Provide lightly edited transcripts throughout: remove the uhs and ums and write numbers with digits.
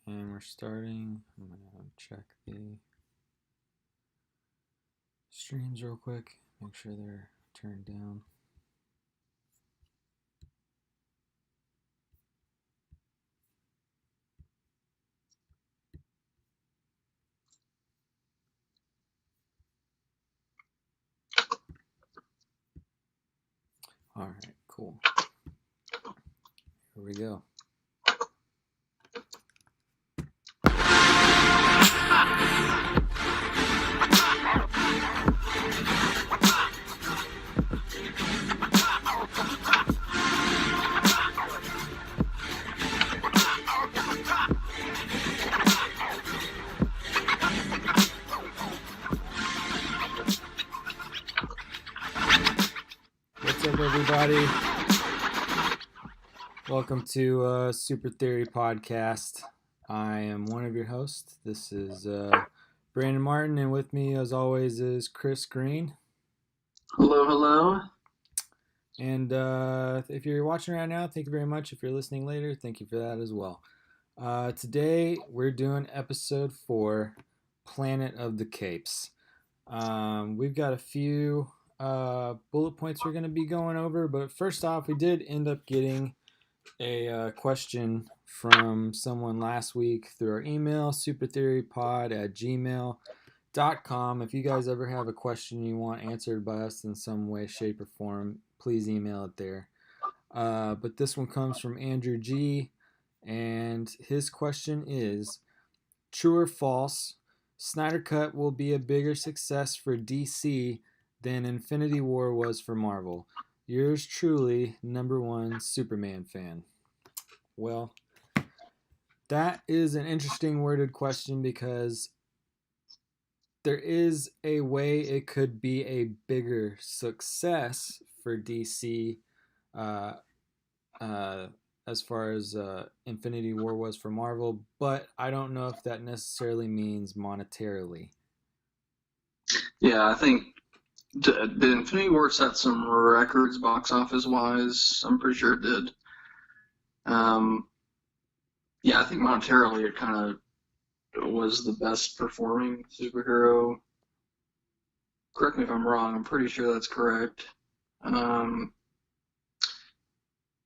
And we're starting. I'm going to check the streams real quick, make sure they're turned down. All right, cool. Here we go. What's up, everybody? Welcome to Super Theory Podcast. I am one of your hosts. This is Brandon Martin, and with me, as always, is Chris Green. Hello, hello. And if you're watching right now, thank you very much. If you're listening later, thank you for that as well. Today, we're doing episode 4, Planet of the Capes. We've got a few bullet points we're going to be going over, but first off, we did end up getting a question from someone last week through our email, supertheorypod@gmail.com. If you guys ever have a question you want answered by us in some way, shape, or form, please email it there. But this one comes from Andrew G, and his question is, true or false, Snyder Cut will be a bigger success for DC than Infinity War was for Marvel? Yours truly, #1 Superman fan. Well, that is an interesting worded question because there is a way it could be a bigger success for DC as far as Infinity War was for Marvel, but I don't know if that necessarily means monetarily. Yeah, I think the Infinity War set some records box office wise. I'm pretty sure it did. Yeah, I think monetarily it kind of was the best performing superhero. Correct me if I'm wrong. I'm pretty sure that's correct.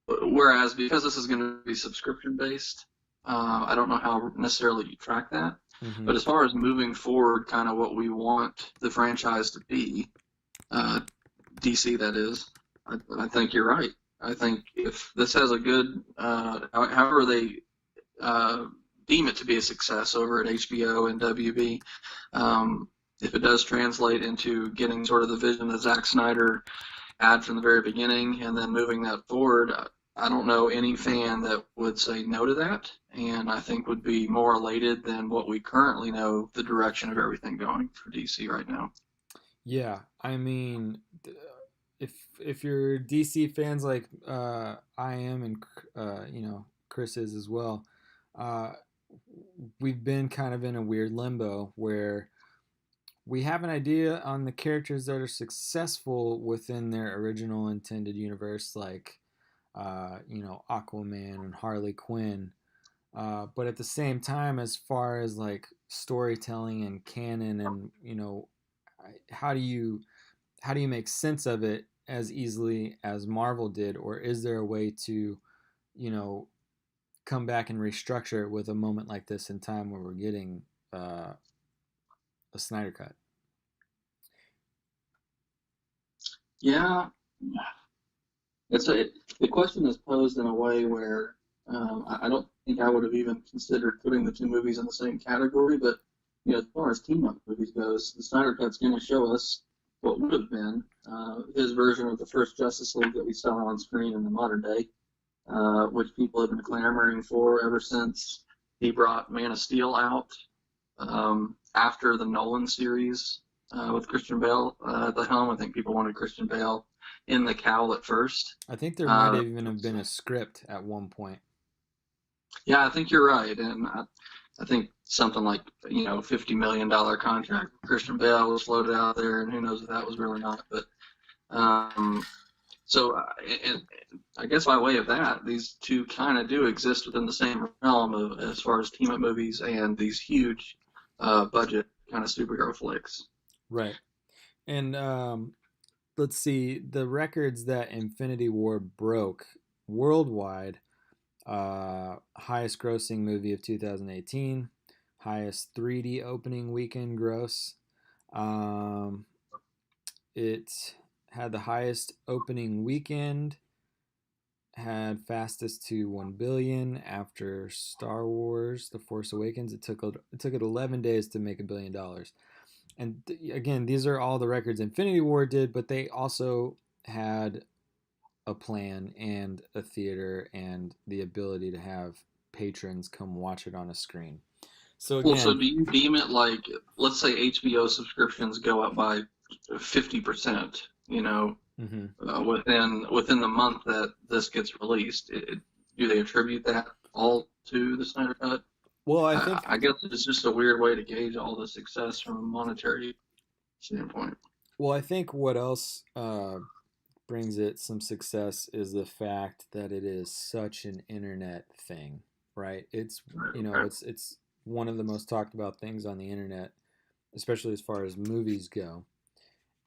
Whereas because this is going to be subscription based, I don't know how necessarily you track that. Mm-hmm. But as far as moving forward, kind of what we want the franchise to be, DC that is, I think you're right. I think if this has a good, however they deem it to be a success over at HBO and WB, if it does translate into getting sort of the vision that Zack Snyder had from the very beginning and then moving that forward, I don't know any fan that would say no to that, and I think would be more elated than what we currently know the direction of everything going for DC right now. Yeah, I mean, if you're DC fans like I am, and Chris is as well, we've been kind of in a weird limbo where we have an idea on the characters that are successful within their original intended universe, like Aquaman and Harley Quinn. But at the same time, as far as like storytelling and canon, and how do you make sense of it as easily as Marvel did, or is there a way to, come back and restructure it with a moment like this in time where we're getting a Snyder Cut? Yeah, the question is posed in a way where I don't think I would have even considered putting the two movies in the same category, but as far as team-up movies goes, the Snyder Cut's going to show us what would have been his version of the first Justice League that we saw on screen in the modern day, which people have been clamoring for ever since he brought Man of Steel out after the Nolan series with Christian Bale at the helm. I think people wanted Christian Bale in the cowl at first. I think there might even have been a script at one point. Yeah, I think you're right, and I think something like $50 million contract for Christian Bale was floated out there, and who knows if that was real or not. But So, and I guess by way of that, these two kind of do exist within the same realm of as far as team up movies and these huge budget kind of superhero flicks. Right. And let's see the records that Infinity War broke worldwide. Highest grossing movie of 2018, highest 3D opening weekend gross. Um, it had the highest opening weekend, had fastest to 1 billion after Star Wars: The Force Awakens. It took it 11 days to make $1 billion. And again, these are all the records Infinity War did, but they also had a plan and a theater and the ability to have patrons come watch it on a screen. So Well, so again, do you deem it like, let's say HBO subscriptions go up by 50%, mm-hmm. within the month that this gets released? Do they attribute that all to the Snyder Cut? well, I I, think I guess it's just a weird way to gauge all the success from a monetary standpoint. well, I think what else brings it some success is the fact that it is such an internet thing, right? It's Right, you know, right, it's one of the most talked about things on the internet, especially as far as movies go.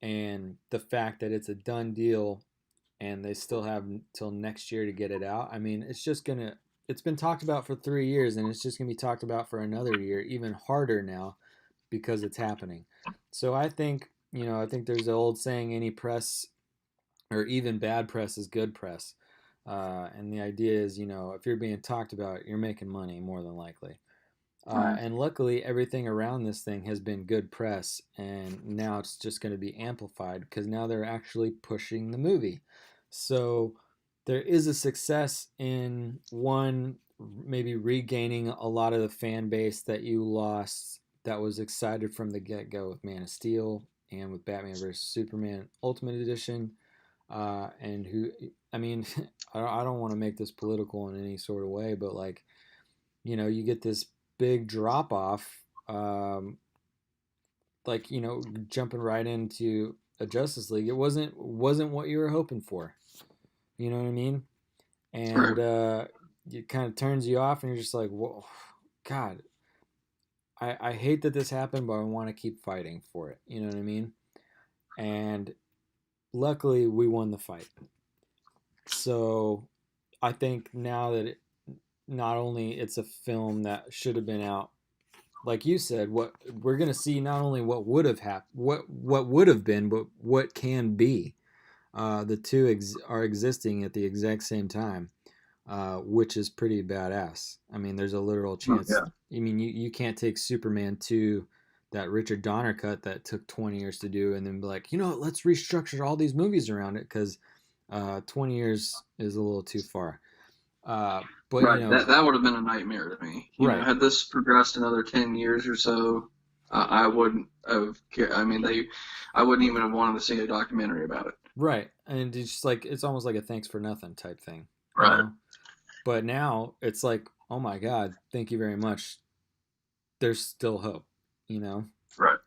And the fact that it's a done deal and they still have till next year to get it out. I mean, it's been talked about for 3 years and it's just gonna be talked about for another year, even harder now because it's happening. So I think there's the old saying, any press or even bad press is good press. And the idea is, if you're being talked about, you're making money more than likely. right. And luckily, everything around this thing has been good press, and now it's just going to be amplified because now they're actually pushing the movie. So there is a success in one, maybe regaining a lot of the fan base that you lost that was excited from the get go with Man of Steel and with Batman vs. Superman Ultimate Edition. And who, I mean, I don't want to make this political in any sort of way, but like, you get this big drop off, like jumping right into a Justice League. It wasn't what you were hoping for. You know what I mean? Right. And it kind of turns you off, and you're just like, whoa, God, I hate that this happened, but I want to keep fighting for it. You know what I mean? And luckily, we won the fight. So I think now that not only it's a film that should have been out, like you said, what we're gonna see not only what would have happened, what would have been, but what can be. The two are existing at the exact same time, which is pretty badass. I mean, there's a literal Oh, chance. yeah. I mean, you can't take Superman 2, that Richard Donner cut that took 20 years to do, and then be like, let's restructure all these movies around it because 20 years is a little too far. But Right. That would have been a nightmare to me. right, Had this progressed another 10 years or so, I wouldn't have. I mean, I wouldn't even have wanted to see a documentary about it. right, and it's just like it's almost like a thanks for nothing type thing, you Right. know. But now it's like, oh my God, thank you very much. There's still hope, you know. Right.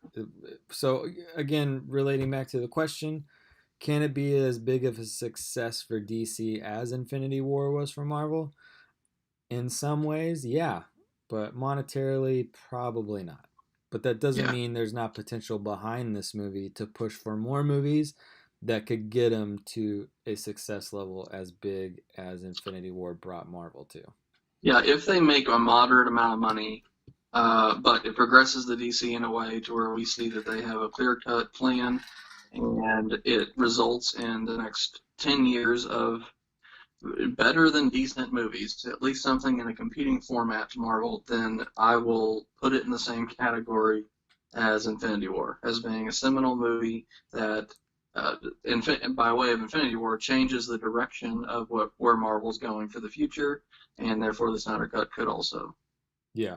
So again, relating back to the question, can it be as big of a success for DC as Infinity War was for Marvel? In some ways, yeah, but monetarily, probably not. But that doesn't Yeah. mean there's not potential behind this movie to push for more movies that could get them to a success level as big as Infinity War brought Marvel to. Yeah. If they make a moderate amount of money, but it progresses the DC in a way to where we see that they have a clear-cut plan, and it results in the next 10 years of better than decent movies, at least something in a competing format to Marvel, then I will put it in the same category as Infinity War, as being a seminal movie that, by way of Infinity War, changes the direction of where Marvel's going for the future, and therefore the Snyder Cut could also. Yeah,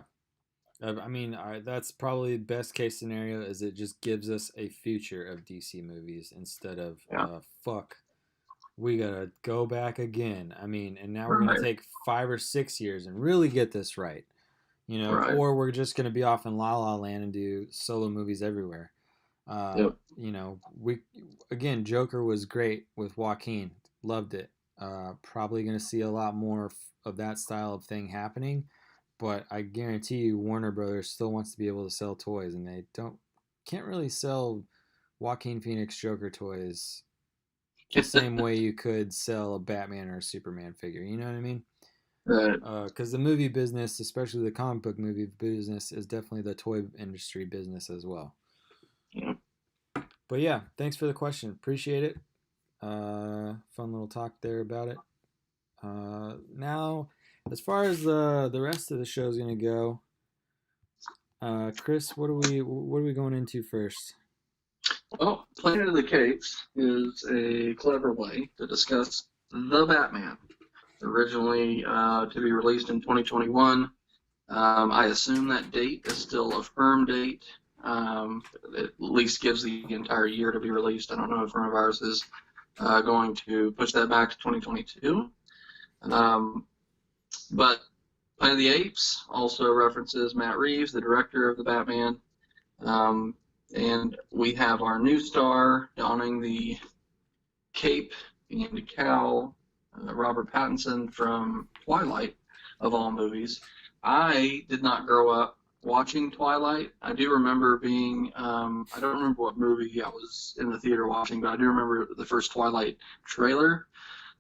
I mean, that's probably the best case scenario. Is it just gives us a future of DC movies instead of Yeah, fuck, we gotta go back again. I mean, and now we're gonna right, take 5 or 6 years and really get this right, right. or we're just gonna be off in La La Land and do solo movies everywhere. Yep. We again, Joker was great with Joaquin. Loved it. Probably going to see a lot more of that style of thing happening, but I guarantee you Warner Brothers still wants to be able to sell toys, and they don't can't really sell Joaquin Phoenix Joker toys the same way you could sell a Batman or a Superman figure. You know what I mean? Right. Because the movie business, especially the comic book movie business, is definitely the toy industry business as well. Yeah. But yeah, thanks for the question. Appreciate it. Fun little talk there about it. Now, as far as the rest of the show is gonna go, Chris, what are we going into first? Well, Planet of the Capes is a clever way to discuss the Batman, originally to be released in 2021. I assume that date is still a firm date. It at least gives the entire year to be released. I don't know if coronavirus is going to push that back to 2022. Um, but Planet of the Apes also references Matt Reeves, the director of the Batman. Um, and we have our new star donning the cape and cowl, Robert Pattinson from Twilight, of all movies. I did not grow up watching Twilight. I do remember being, I don't remember what movie I was in the theater watching, but I do remember the first Twilight trailer.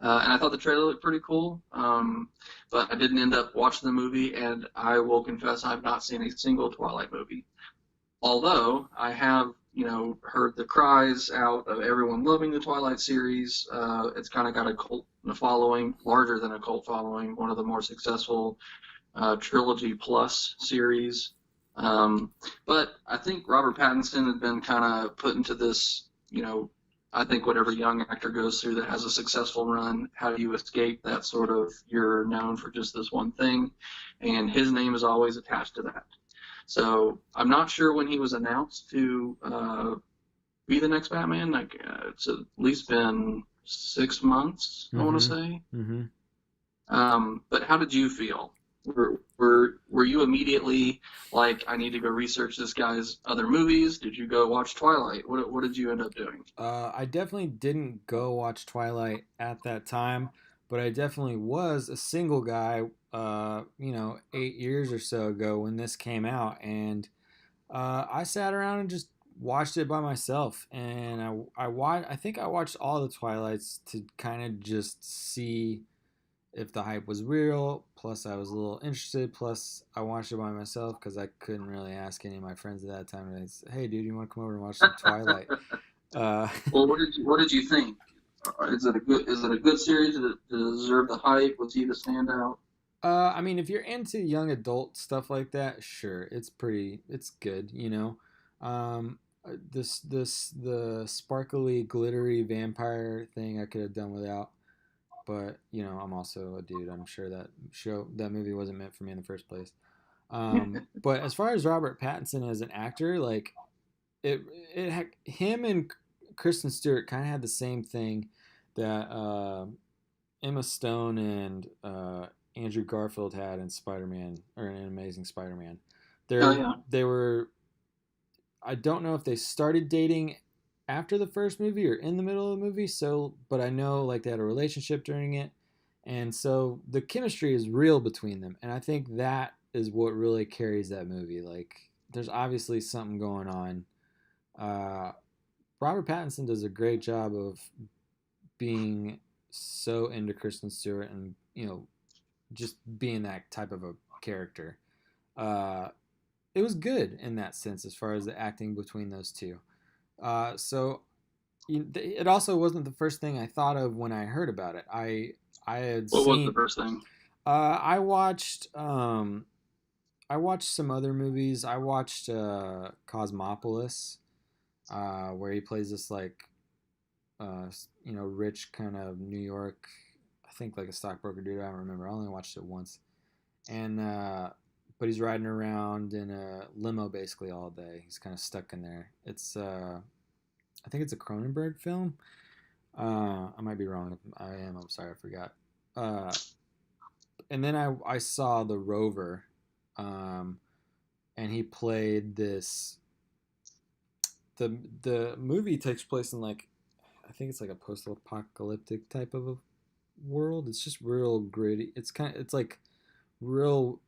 And I thought the trailer looked pretty cool, but I didn't end up watching the movie, and I will confess I've not seen a single Twilight movie. Although I have, heard the cries out of everyone loving the Twilight series. It's kind of got a cult following, larger than a cult following, one of the more successful trilogy plus series. Um, but I think Robert Pattinson had been kind of put into this, I think whatever young actor goes through that has a successful run, how do you escape that sort of you're known for just this one thing? And his name is always attached to that. So I'm not sure when he was announced to be the next Batman. Like it's at least been 6 months, I want to Mm-hmm. say. Mm-hmm. But how did you feel? Were you immediately like, I need to go research this guy's other movies? Did you go watch Twilight? What did you end up doing? I definitely didn't go watch Twilight at that time, but I definitely was a single guy. 8 years or so ago when this came out, and I sat around and just watched it by myself, and I think I watched all the Twilights to kind of just see if the hype was real. Plus, I was a little interested. Plus, I watched it by myself because I couldn't really ask any of my friends at that time. And say, hey, dude, you want to come over and watch some Twilight? Uh, Well, what did you think? Is it a good series? Did it deserve the hype? Was he the standout? I mean, if you're into young adult stuff like that, sure, it's good, you know. The sparkly, glittery vampire thing I could have done without, but I'm also a dude. I'm sure that movie wasn't meant for me in the first place. But as far as Robert Pattinson as an actor, like it, him and Kristen Stewart kind of had the same thing that Emma Stone and Andrew Garfield had in Spider-Man or in Amazing Spider-Man. Oh They're yeah. they were I don't know if they started dating after the first movie or in the middle of the movie. So, but I know like they had a relationship during it, and so the chemistry is real between them, and I think that is what really carries that movie. Like, there's obviously something going on. Uh, Robert Pattinson does a great job of being so into Kristen Stewart and just being that type of a character. Uh, it was good in that sense as far as the acting between those two. So it also wasn't the first thing I thought of when I heard about it. I had What was the seen. first thing? I watched some other movies. I watched Cosmopolis, where he plays this like rich kind of New York. I think like a stockbroker dude. I don't remember. I only watched it once, and but he's riding around in a limo basically all day. He's kind of stuck in there. I think it's a Cronenberg film. I might be wrong. I am. I'm sorry. I forgot. Uh, and then I saw The Rover, um, and he played this. The movie takes place in like I think it's like a post-apocalyptic type of a world. It's just real gritty. It's like real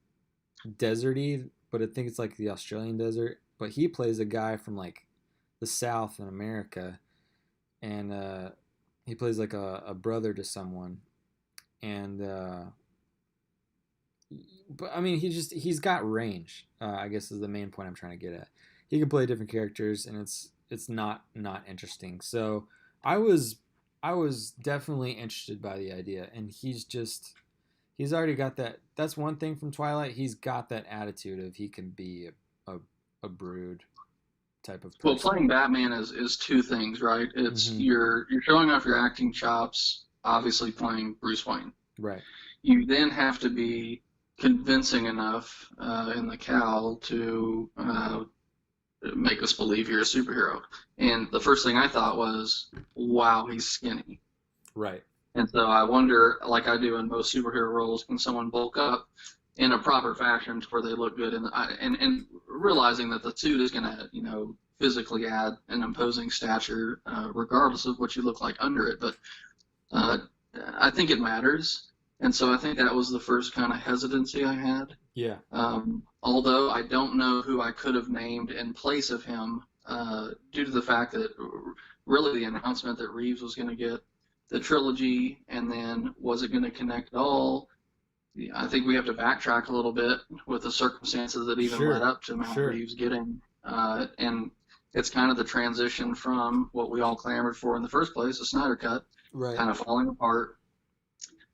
deserty, but I think it's like the Australian desert. But he plays a guy from like the South in America, and he plays like a brother to someone, and but I mean he's got range. I guess is the main point I'm trying to get at. He can play different characters, and it's not interesting. So I was I was definitely interested by the idea, and he's already got that. That's one thing from Twilight. He's got that attitude of he can be a brood type of Well, person. playing Batman is two things, right? It's Mm-hmm. you're showing off your acting chops, obviously playing Bruce Wayne. Right. You then have to be convincing enough in the cowl to make us believe you're a superhero. And the first thing I thought was, wow, he's skinny. Right. And so I wonder, like I do in most superhero roles, can someone bulk up in a proper fashion to where they look good? And realizing that the suit is going to, physically add an imposing stature, regardless of what you look like under it. But uh, I think it matters. And so I think that was the first kind of hesitancy I had. Yeah. Although I don't know who I could have named in place of him, due to the fact that really the announcement that Reeves was going to get the trilogy and then was it going to connect at all? I think we have to backtrack a little bit with the circumstances that even led Sure. up to Matt Sure. Reeves getting, and it's kind of the transition from what we all clamored for in the first place, the Snyder Cut, Right. kind of falling apart.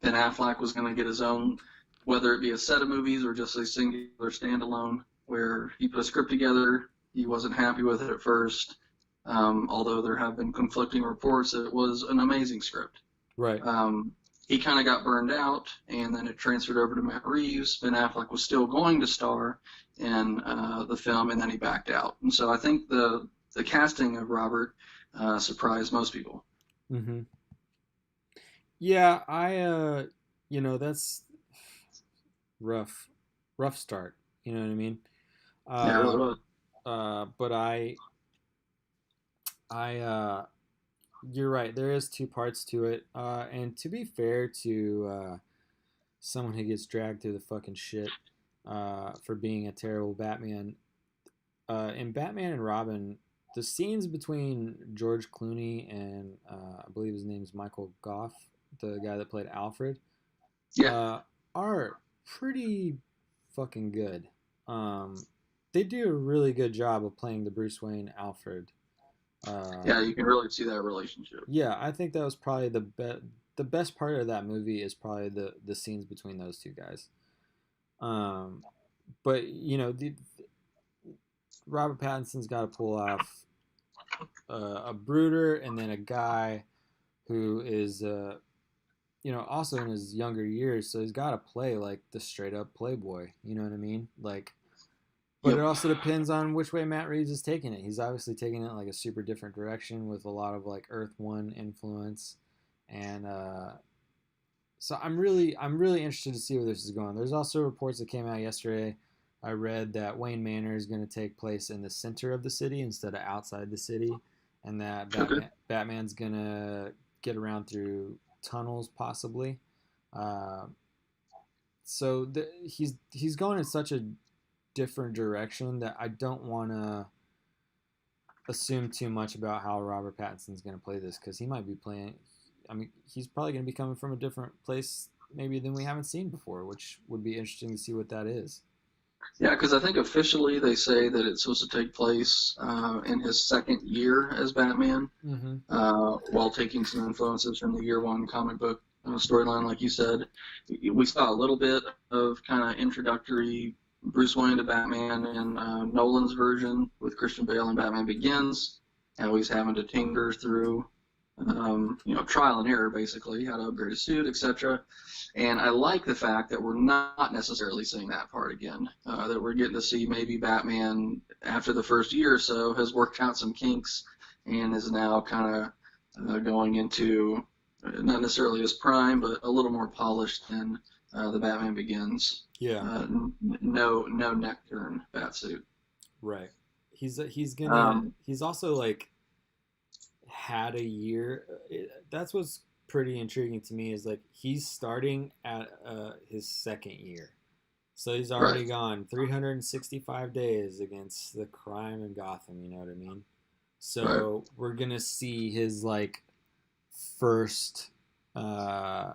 Ben Affleck was going to get his own, whether it be a set of movies or just a singular standalone, where he put a script together. He wasn't happy with it at first, although there have been conflicting reports that it was an amazing script. Right. He kind of got burned out, and then it transferred over to Matt Reeves. Ben Affleck was still going to star in the film, and then he backed out. And so I think the casting of Robert surprised most people. Mm-hmm. Yeah. That's rough. Rough start. You know what I mean? Yeah, it really Uh, was. but I you're right. There is two parts to it. And to be fair to someone who gets dragged through the fucking shit for being a terrible Batman, in Batman and Robin, the scenes between George Clooney and I believe his name's Michael Goff, the guy that played Alfred, Yeah, uh, are pretty fucking good. Um, they do a really good job of playing the Bruce Wayne Alfred. yeah, Uh, you can really see that relationship. yeah, I think that was probably the best part of that movie is probably the scenes between those two guys. Um, but Robert Pattinson's got to pull off a brooder and then a guy who is also in his younger years, so he's got to play like the straight up playboy. You know what I mean? Like, but it Yep. also depends on which way Matt Reeves is taking it. He's obviously taking it like a super different direction with a lot of like Earth One influence, and so I'm really interested to see where this is going. There's also reports that came out yesterday. I read that Wayne Manor is going to take place in the center of the city instead of outside the city, and that Okay. Batman's going to get around through tunnels possibly. Uh, he's going in such a different direction that I don't want to assume too much about how Robert Pattinson's going to play this because he might be playing. I mean, he's probably going to be coming from a different place maybe than we haven't seen before, which would be interesting to see what that is. Yeah, because I think officially they say that it's supposed to take place in his second year as Batman, Mm-hmm. while taking some influences from the year one comic book storyline, like you said. We saw a little bit of kind of introductory Bruce Wayne to Batman in Nolan's version with Christian Bale and Batman Begins, how he's having to tinker through, trial and error, basically, how to upgrade a suit, etc. And I like the fact that we're not necessarily seeing that part again. That we're getting to see maybe Batman after the first year or so has worked out some kinks and is now kind of going into not necessarily his prime, but a little more polished than the Batman Begins. Yeah, No neck turn bat suit. right. He's Um, he's also like had a year. That's what's pretty intriguing to me is like he's starting at his second year. So he's already Right. gone 365 days against the crime in Gotham, you know what I mean? Right. So we're going to see his like first uh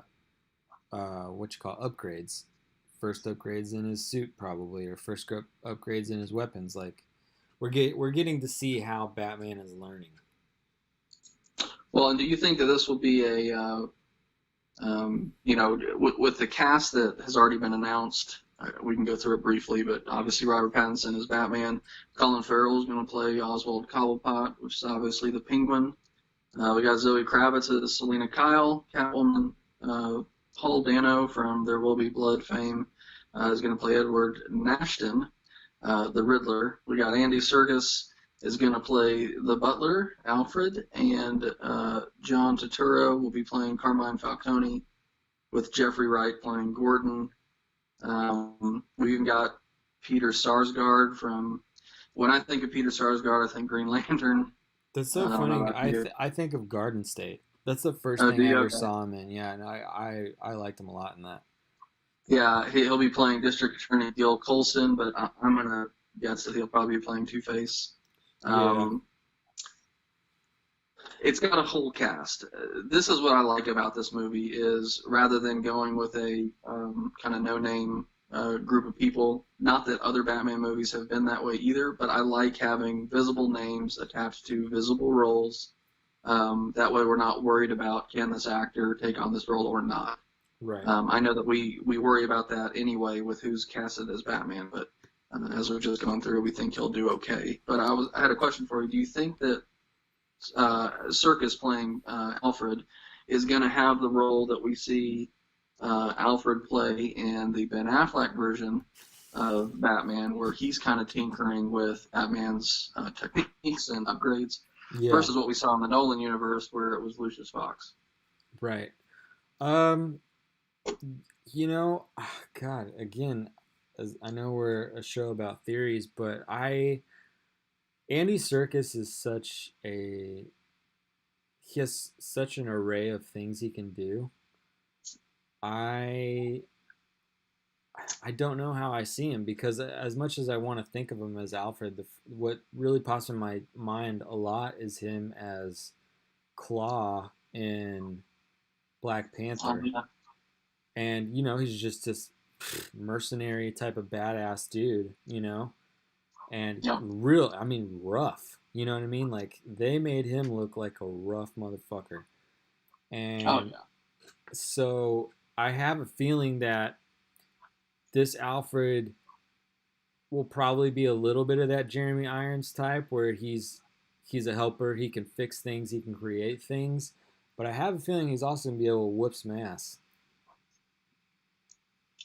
what you call upgrades. First upgrades in his suit probably or first upgrades in his weapons like we're getting to see how Batman is learning. Well, and do you think that this will be with the cast that has already been announced, we can go through it briefly, but obviously Robert Pattinson is Batman. Colin Farrell is going to play Oswald Cobblepot, which is obviously the Penguin. We got Zoe Kravitz as Selena Kyle, Catwoman. Paul Dano from There Will Be Blood fame is going to play Edward Nashton, the Riddler. We got Andy Serkis is going to play the Butler, Alfred, and John Turturro will be playing Carmine Falcone, with Jeffrey Wright playing Gordon. We even got Peter Sarsgaard from. When I think of Peter Sarsgaard, I think Green Lantern. That's I so don't know funny. about you. I think of Garden State. That's the first Oh, thing do I you? ever Okay. saw him in. Yeah, and I liked him a lot in that. Yeah, he'll be playing District Attorney Gil Colson, but I'm gonna guess that he'll probably be playing Two-Face. Yeah. Um, it's got a whole cast. This is what I like about this movie is rather than going with a kind of no-name group of people. Not that other Batman movies have been that way either, but I like having visible names attached to visible roles. That way, we're not worried about can this actor take on this role or not. Right. I know that we worry about that anyway with who's casted as Batman, but as we've just gone through, we think he'll do okay. But I had a question for you. Do you think that Serkis playing Alfred is going to have the role that we see Alfred play in the Ben Affleck version of Batman, where he's kind of tinkering with Batman's techniques and upgrades, Yeah. versus what we saw in the Nolan universe, where it was Lucius Fox? Right. Um. God. Again, as I know we're a show about theories, but Andy Serkis is such a he has such an array of things he can do. I I don't know how I see him because as much as I want to think of him as Alfred, what really pops in my mind a lot is him as Claw in Black Panther. Yeah. And he's just this mercenary type of badass dude, and Yep. I mean rough, you know what I mean? Like they made him look like a rough motherfucker. Oh And yeah. so I have a feeling that this Alfred will probably be a little bit of that Jeremy Irons type where he's a helper, he can fix things, he can create things, but I have a feeling he's also going to be able to whoop some ass.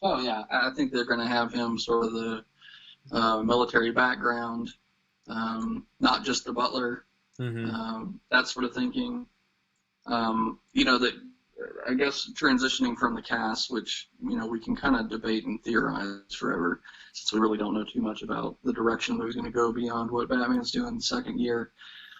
Oh yeah. I think they're going to have him sort of the military background, not just the butler, Mm-hmm. that sort of thinking. That I guess transitioning from the cast, which we can kind of debate and theorize forever, since we really don't know too much about the direction the movie's going to go beyond what Batman's doing in the second year.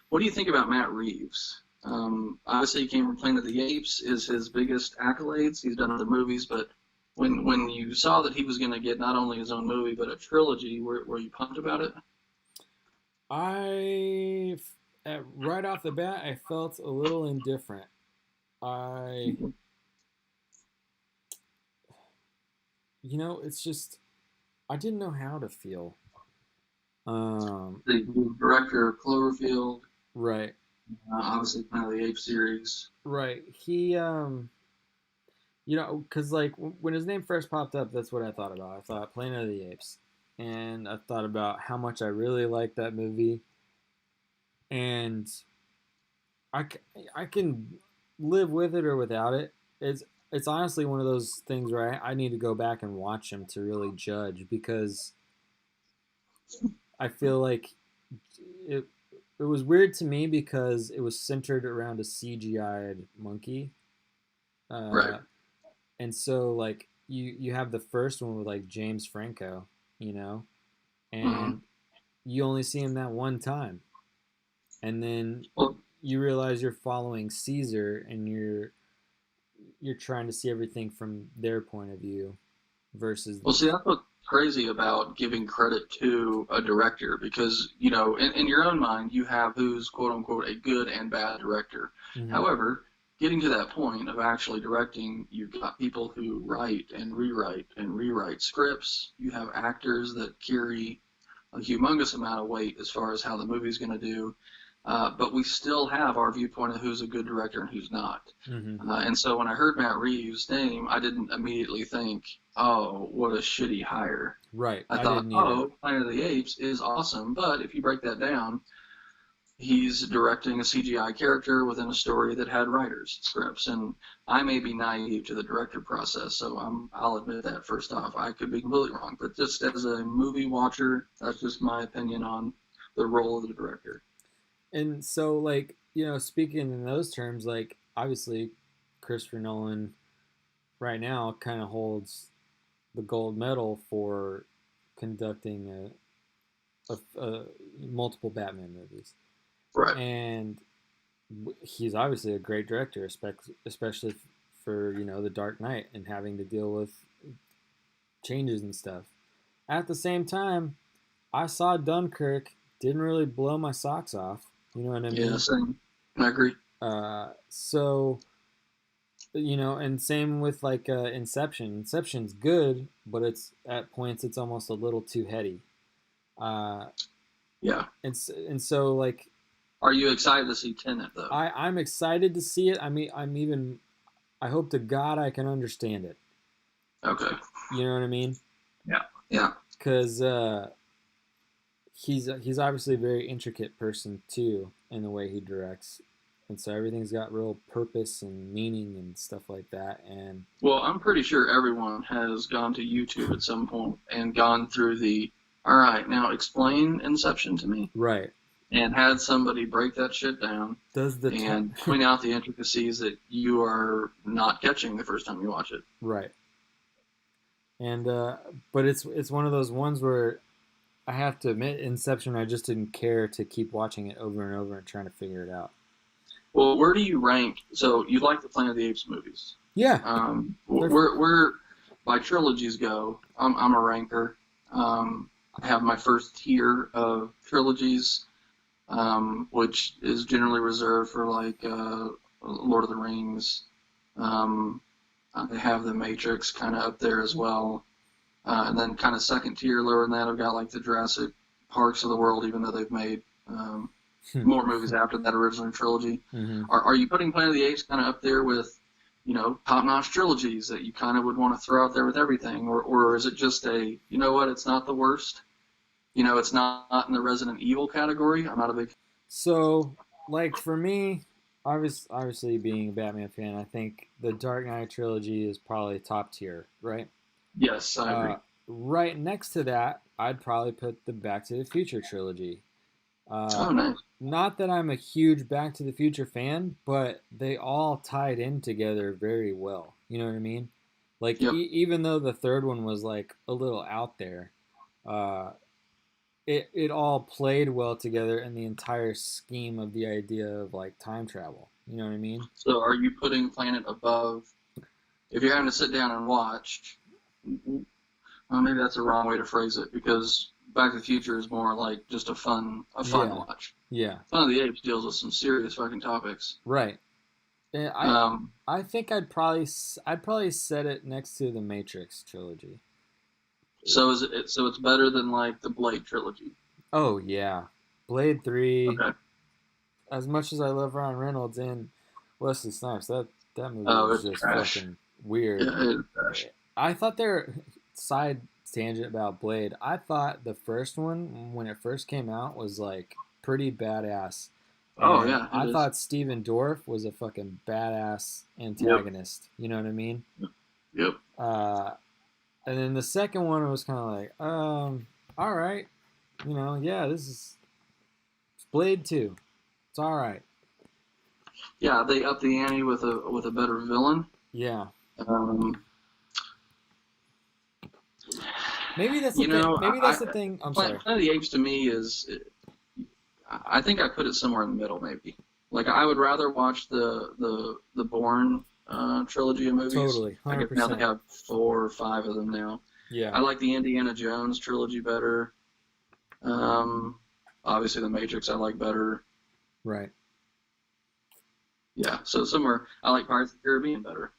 What do you think about Matt Reeves? Obviously, he came from Planet of the Apes, is his biggest accolades. He's done other movies, but when you saw that he was going to get not only his own movie but a trilogy, were you pumped about it? I right off the bat, I felt a little indifferent. I, it's just I didn't know how to feel. Um, The director of Cloverfield, right, obviously Planet of the Apes series. right. Because like when his name first popped up, that's what I thought about. I thought Planet of the Apes, and I thought about how much I really liked that movie, and I, I can live with it or without it. It's honestly one of those things where I need to go back and watch them to really judge because I feel like it it was weird to me because it was centered around a CGI'd monkey, Right. uh, and so like you have the first one with like James Franco, you know, Mm-hmm. and you only see him that one time, and then Well, you realize you're following Caesar and you're trying to see everything from their point of view versus Well, the. see, that's what's crazy about giving credit to a director because, in your own mind, you have who's quote unquote a good and bad director. Mhm. However, getting to that point of actually directing, you've got people who write and rewrite scripts. You have actors that carry a humongous amount of weight as far as how the movie's going to do. But we still have our viewpoint of who's a good director and who's not. Mhm. And so when I heard Matt Reeves' name, I didn't immediately think, oh, what a shitty hire. Right. I I thought, didn't either. oh, Planet of the Apes is awesome. But if you break that down, he's directing a CGI character within a story that had writers' scripts. And I may be naive to the director process, so I'll admit that first off. I could be completely wrong. But just as a movie watcher, that's just my opinion on the role of the director. And so, like, speaking in those terms, like, obviously, Christopher Nolan right now kind of holds the gold medal for conducting a multiple Batman movies. Right. And he's obviously a great director, especially for, The Dark Knight and having to deal with changes and stuff. At the same time, I saw Dunkirk, didn't really blow my socks off. You know what I Yeah, mean? same. I agree. So and same with like Inception. Inception's good, but it's at points it's almost a little too heady. Uh, Yeah. and so like Are you excited to see Tenet though? I'm excited to see it. I mean, I hope to God I can understand it. Okay. You know what I mean? Yeah. Yeah. Because he's obviously a very intricate person too in the way he directs, and so everything's got real purpose and meaning and stuff like that. And Well, I'm pretty sure everyone has gone to YouTube at some point and gone through the, all right, now explain Inception to me, right, and had somebody break that shit down does the and point out the intricacies that you are not catching the first time you watch it. right, and but it's one of those ones where I have to admit, Inception, I just didn't care to keep watching it over and over and trying to figure it out. Well, where do you rank? So you like the Planet of the Apes movies? Yeah, Where by trilogies go, I'm a ranker. I have my first tier of trilogies, which is generally reserved for like Lord of the Rings. I have the Matrix kind of up there as well, and then kind of second tier lower than that, I've got like the Jurassic Parks of the world, even though they've made more movies after that original trilogy. mm-hmm. Are you putting Planet of the Apes kind of up there with, top-notch trilogies that you kind of would want to throw out there with everything, or is it just a, you know what, it's not the worst? It's not in the Resident Evil category. I'm not a big. So, like for me, obviously being a Batman fan, I think the Dark Knight trilogy is probably top tier, right? Yes, I agree. Right next to that, I'd probably put the Back to the Future trilogy. Oh, Uh, nice. Not that I'm a huge Back to the Future fan, but they all tied in together very well. You know what I mean? Like Yep. even though the third one was like a little out there, uh, it all played well together in the entire scheme of the idea of like time travel. You know what I mean? So, are you putting Planet above? If you're having to sit down and watch, well, maybe that's the wrong way to phrase it because Back to the Future is more like just a fun Yeah, watch. yeah, Planet of the Apes deals with some serious fucking topics. right. And Um, I think I'd probably set it next to the Matrix trilogy. so is it? So it's better than like the Blade trilogy. Oh yeah, Blade 3. Okay. As much as I love Ryan Reynolds and Wesley Snipes, that movie Oh, was it's just trash. fucking weird. Yeah, it's trash. I thought there side tangent about Blade. I thought the first one when it first came out was like pretty badass. Oh And yeah, I it is. thought Steven Dorff was a fucking badass Yep. antagonist. You know what I mean? Yep. Uh, and then the second one was kind of like, all right, yeah, this is it's Blade 2. It's all right. Yeah, they upped the ante with a better villain. Yeah. Um, Maybe that's the you thing. know, Maybe that's the thing. I'm Planet sorry. of the Apes to me is, I think I put it somewhere in the middle, maybe. Like I would rather watch the Bourne trilogy of movies. Totally, I hundred guess now they percent. have 4 or 5 of them now. Yeah, I like the Indiana Jones trilogy better. Um, Obviously, The Matrix I like better. right. Yeah, so somewhere I like Pirates of the Caribbean better.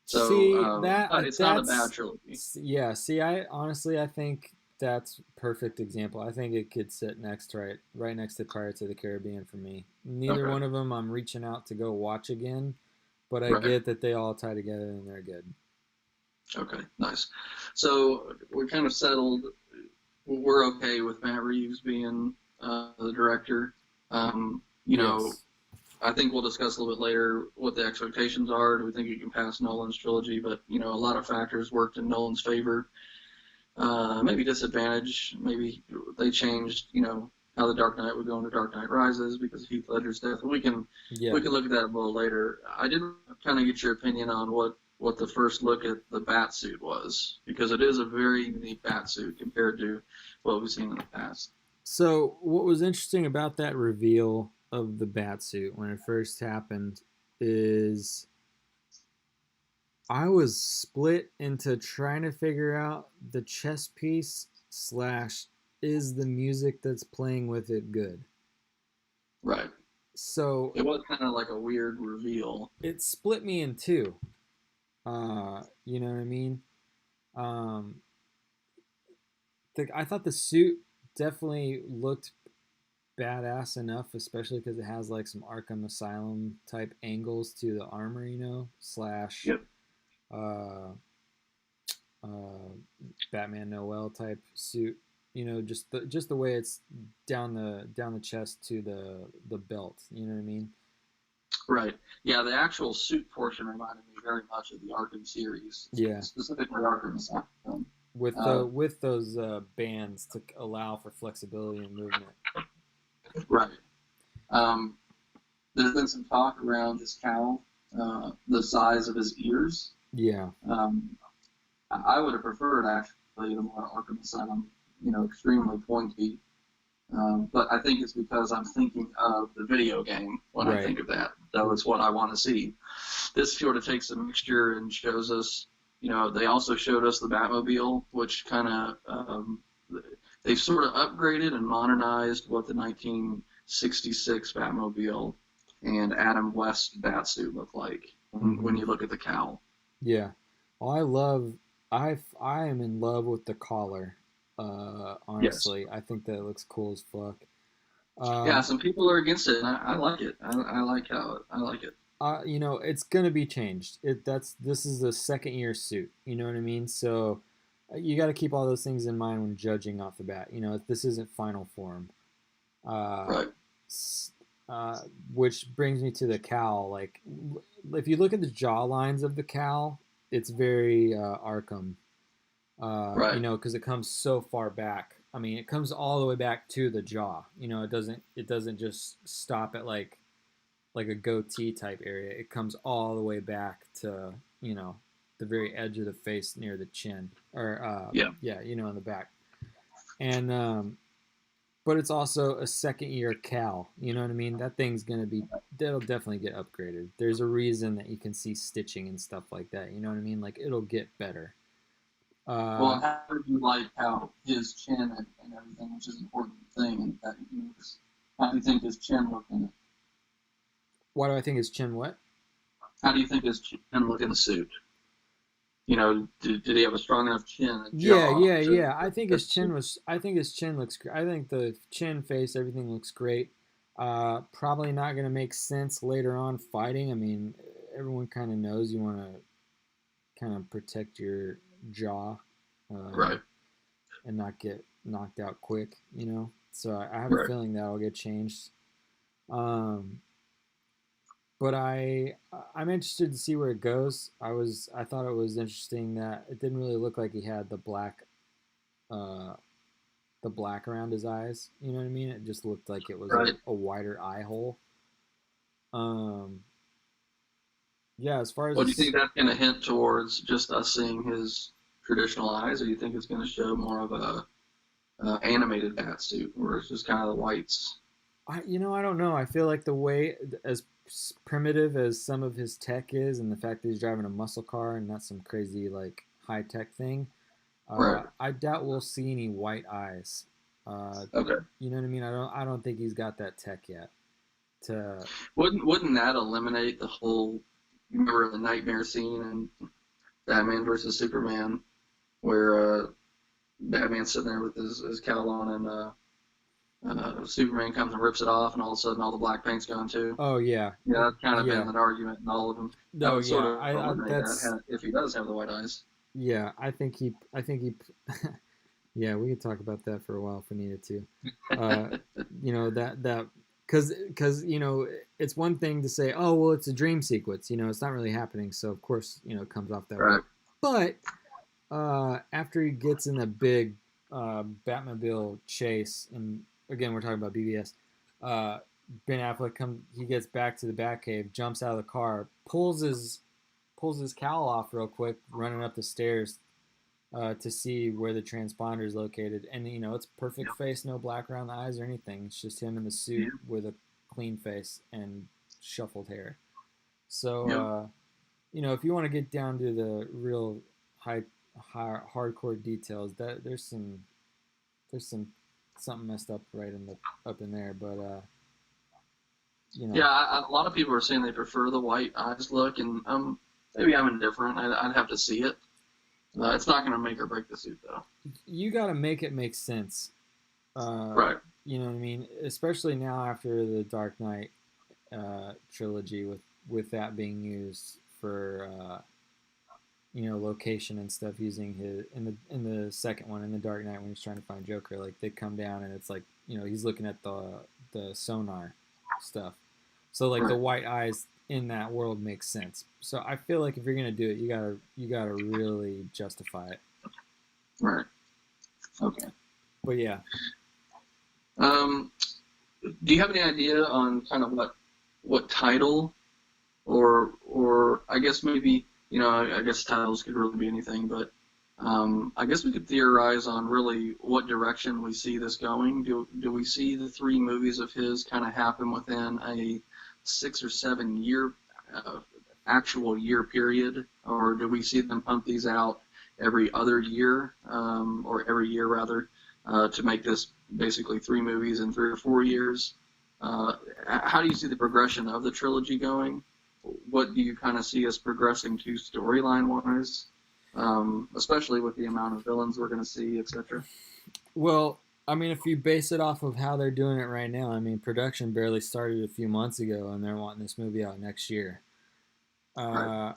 So, See that but it's not a bad trilogy. yeah. See, I honestly I think that's perfect example. I think it could sit next right next to Pirates of the Caribbean for me. Neither Okay, one of them I'm reaching out to go watch again, but I right. get that they all tie together and they're good. Okay, nice. So we're kind of settled. We're okay with Matt Reeves being the director. You know, Yes. I think we'll discuss a little bit later what the expectations are. Do we think he can pass Nolan's trilogy? But a lot of factors worked in Nolan's favor. Maybe disadvantage. Maybe they changed. How the Dark Knight would go into Dark Knight Rises because of Heath Ledger's death. We Yeah. can look at that a little later. I did kind of get your opinion on what the first look at the bat suit was, because it is a very unique bat suit compared to what we've seen in the past. So what was interesting about that reveal of the bat suit when it first happened is I was split into trying to figure out the chess piece slash is the music that's playing with it good. Right. So It was kind of like a weird reveal. it split me in two. You know what I mean? Um, I thought the suit definitely looked badass enough, especially because it has like some Arkham Asylum type angles to the armor, slash Yep. uh, uh, Batman Noel type suit. Just the way it's down the chest to the belt. You know what I mean? Right. Yeah, the actual suit portion reminded me very much of the Arkham series, Yeah, specifically Arkham Asylum. with those bands to allow for flexibility and movement. Right. Um, there's been some talk around his cowl, the size of his ears. Yeah, Um, I would have preferred actually the more Arkham Asylum, extremely pointy. But I think it's because I'm thinking of the video game when I right. think of that. So it's what I want to see. This sort of takes a mixture and shows us, they also showed us the Batmobile, which kind of, they've sort of upgraded and modernized what the 1966 Batmobile and Adam West Batsuit look like when Mm-hmm. you look at the cowl. Yeah. Well, I am in love with the collar. Yes. Honestly, I think that it looks cool as fuck. Yeah, Um, some people are against it, and I like it. I like I like it. it's gonna be changed. This is the second year suit. You know what I mean? So you got to keep all those things in mind when judging off the bat. This isn't final form. Uh, Right. uh, which brings me to the cowl. Like, if you look at the jaw lines of the cowl, it's very Arkham. Right. Because it comes so far back. I mean, it comes all the way back to the jaw. It doesn't just stop at like a goatee type area. It comes all the way back to the very edge of the face near the chin, or Yeah. yeah, in the back. And but it's also a second year Cal. You know what I mean? That'll definitely get upgraded. There's a reason that you can see stitching and stuff like that. You know what I mean? Like, it'll get better. Well, Uh, how do you like how his chin and everything, which is an important thing, and that he moves? How do you think his chin looked in it? why do I think his chin wet? How do you think his chin looked in the suit? Did he have a strong enough chin and Yeah, jaw yeah, to yeah. fit the suit? I think his chin looks great. I think the chin, face, everything looks great. Probably not gonna make sense later on fighting. I mean, everyone kind of knows you want to kind of protect your jaw, Right. and not get knocked out quick. So I have a Right. feeling that'll get changed. Um, but I'm interested to see where it goes. I thought it was interesting that it didn't really look like he had uh, the black around his eyes. You know what I mean? It just looked like it was Right. a wider eye hole. Um, yeah, as far as Well, do you this, think that's going to hint towards just us seeing his traditional eyes, or do you think it's going to show more of a animated bat suit, where it's just kind of the whites? I don't know. I feel like the way, as primitive as some of his tech is, and the fact that he's driving a muscle car and not some crazy like high tech thing, Right. I doubt we'll see any white eyes. Uh, Okay. you know what I mean? I don't think he's got that tech yet. To Wouldn't that eliminate the whole? Remember the nightmare scene in Batman versus Superman, where Batman's sitting there with his cowl on, and Superman comes and rips it off, and all of a sudden all the black paint's gone too. oh yeah, Yeah, that's kind of been yeah, an argument in all of them. That oh would sort yeah. of eliminate That's that if he does have the white eyes. yeah. I think he. Yeah, we could talk about that for a while if we needed to. Uh, that because it's one thing to say, oh well, it's a dream sequence. It's not really happening, so of course it comes off that way. Right. But after he gets in the big Batmobile chase, and again we're talking about BBS, uh, Ben Affleck he gets back to the Batcave, jumps out of the car, pulls his cowl off real quick, running up the stairs to see where the transponder is located. And, it's perfect Yep. face, no black around the eyes or anything. It's just him in the suit Yep. with a clean face and shuffled hair. So, Yep. if you want to get down to the real hardcore details, that there's some something messed up right up in there. But, Yeah, a lot of people are saying they prefer the white eyes look, and maybe I'm indifferent. I'd have to see it. It's not going to make or break the suit, though. you got to make it make sense. Right. You know what I mean? Especially now after the Dark Knight trilogy, with that being used for location and stuff, using his in the second one, in the Dark Knight, when he's trying to find Joker, like they come down and it's like he's looking at the sonar stuff. So like the Right. white eyes in that world makes sense. So I feel like if you're gonna do it, you gotta really justify it. Right. Okay. But yeah, Um, do you have any idea on kind of what title, or I guess maybe I guess titles could really be anything, but I guess we could theorize on really what direction we see this going. Do we see the three movies of his kind of happen within a 6 or 7 year uh, actual year period, or do we see them pump these out every other year, or every year rather, to make this basically three movies in 3 or 4 years? How do you see the progression of the trilogy going? What do you kind of see us progressing to storyline wise, especially with the amount of villains we're going to see, etc.? well, I mean, if you base it off of how they're doing it right now, I mean, production barely started a few months ago, and they're wanting this movie out next year. Right. Uh,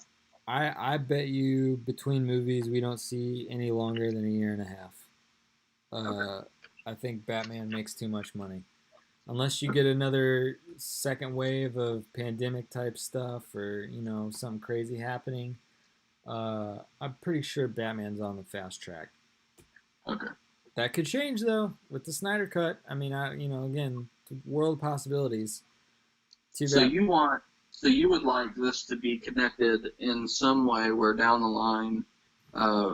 I bet you between movies we don't see any longer than a year and a half. Okay. Uh, I think Batman makes too much money. Unless you get another second wave of pandemic type stuff, or something crazy happening, I'm pretty sure Batman's on the fast track. Okay. That could change though with the Snyder cut. I mean, again, world possibilities. Too So bad. you would like this to be connected in some way, where down the line, uh,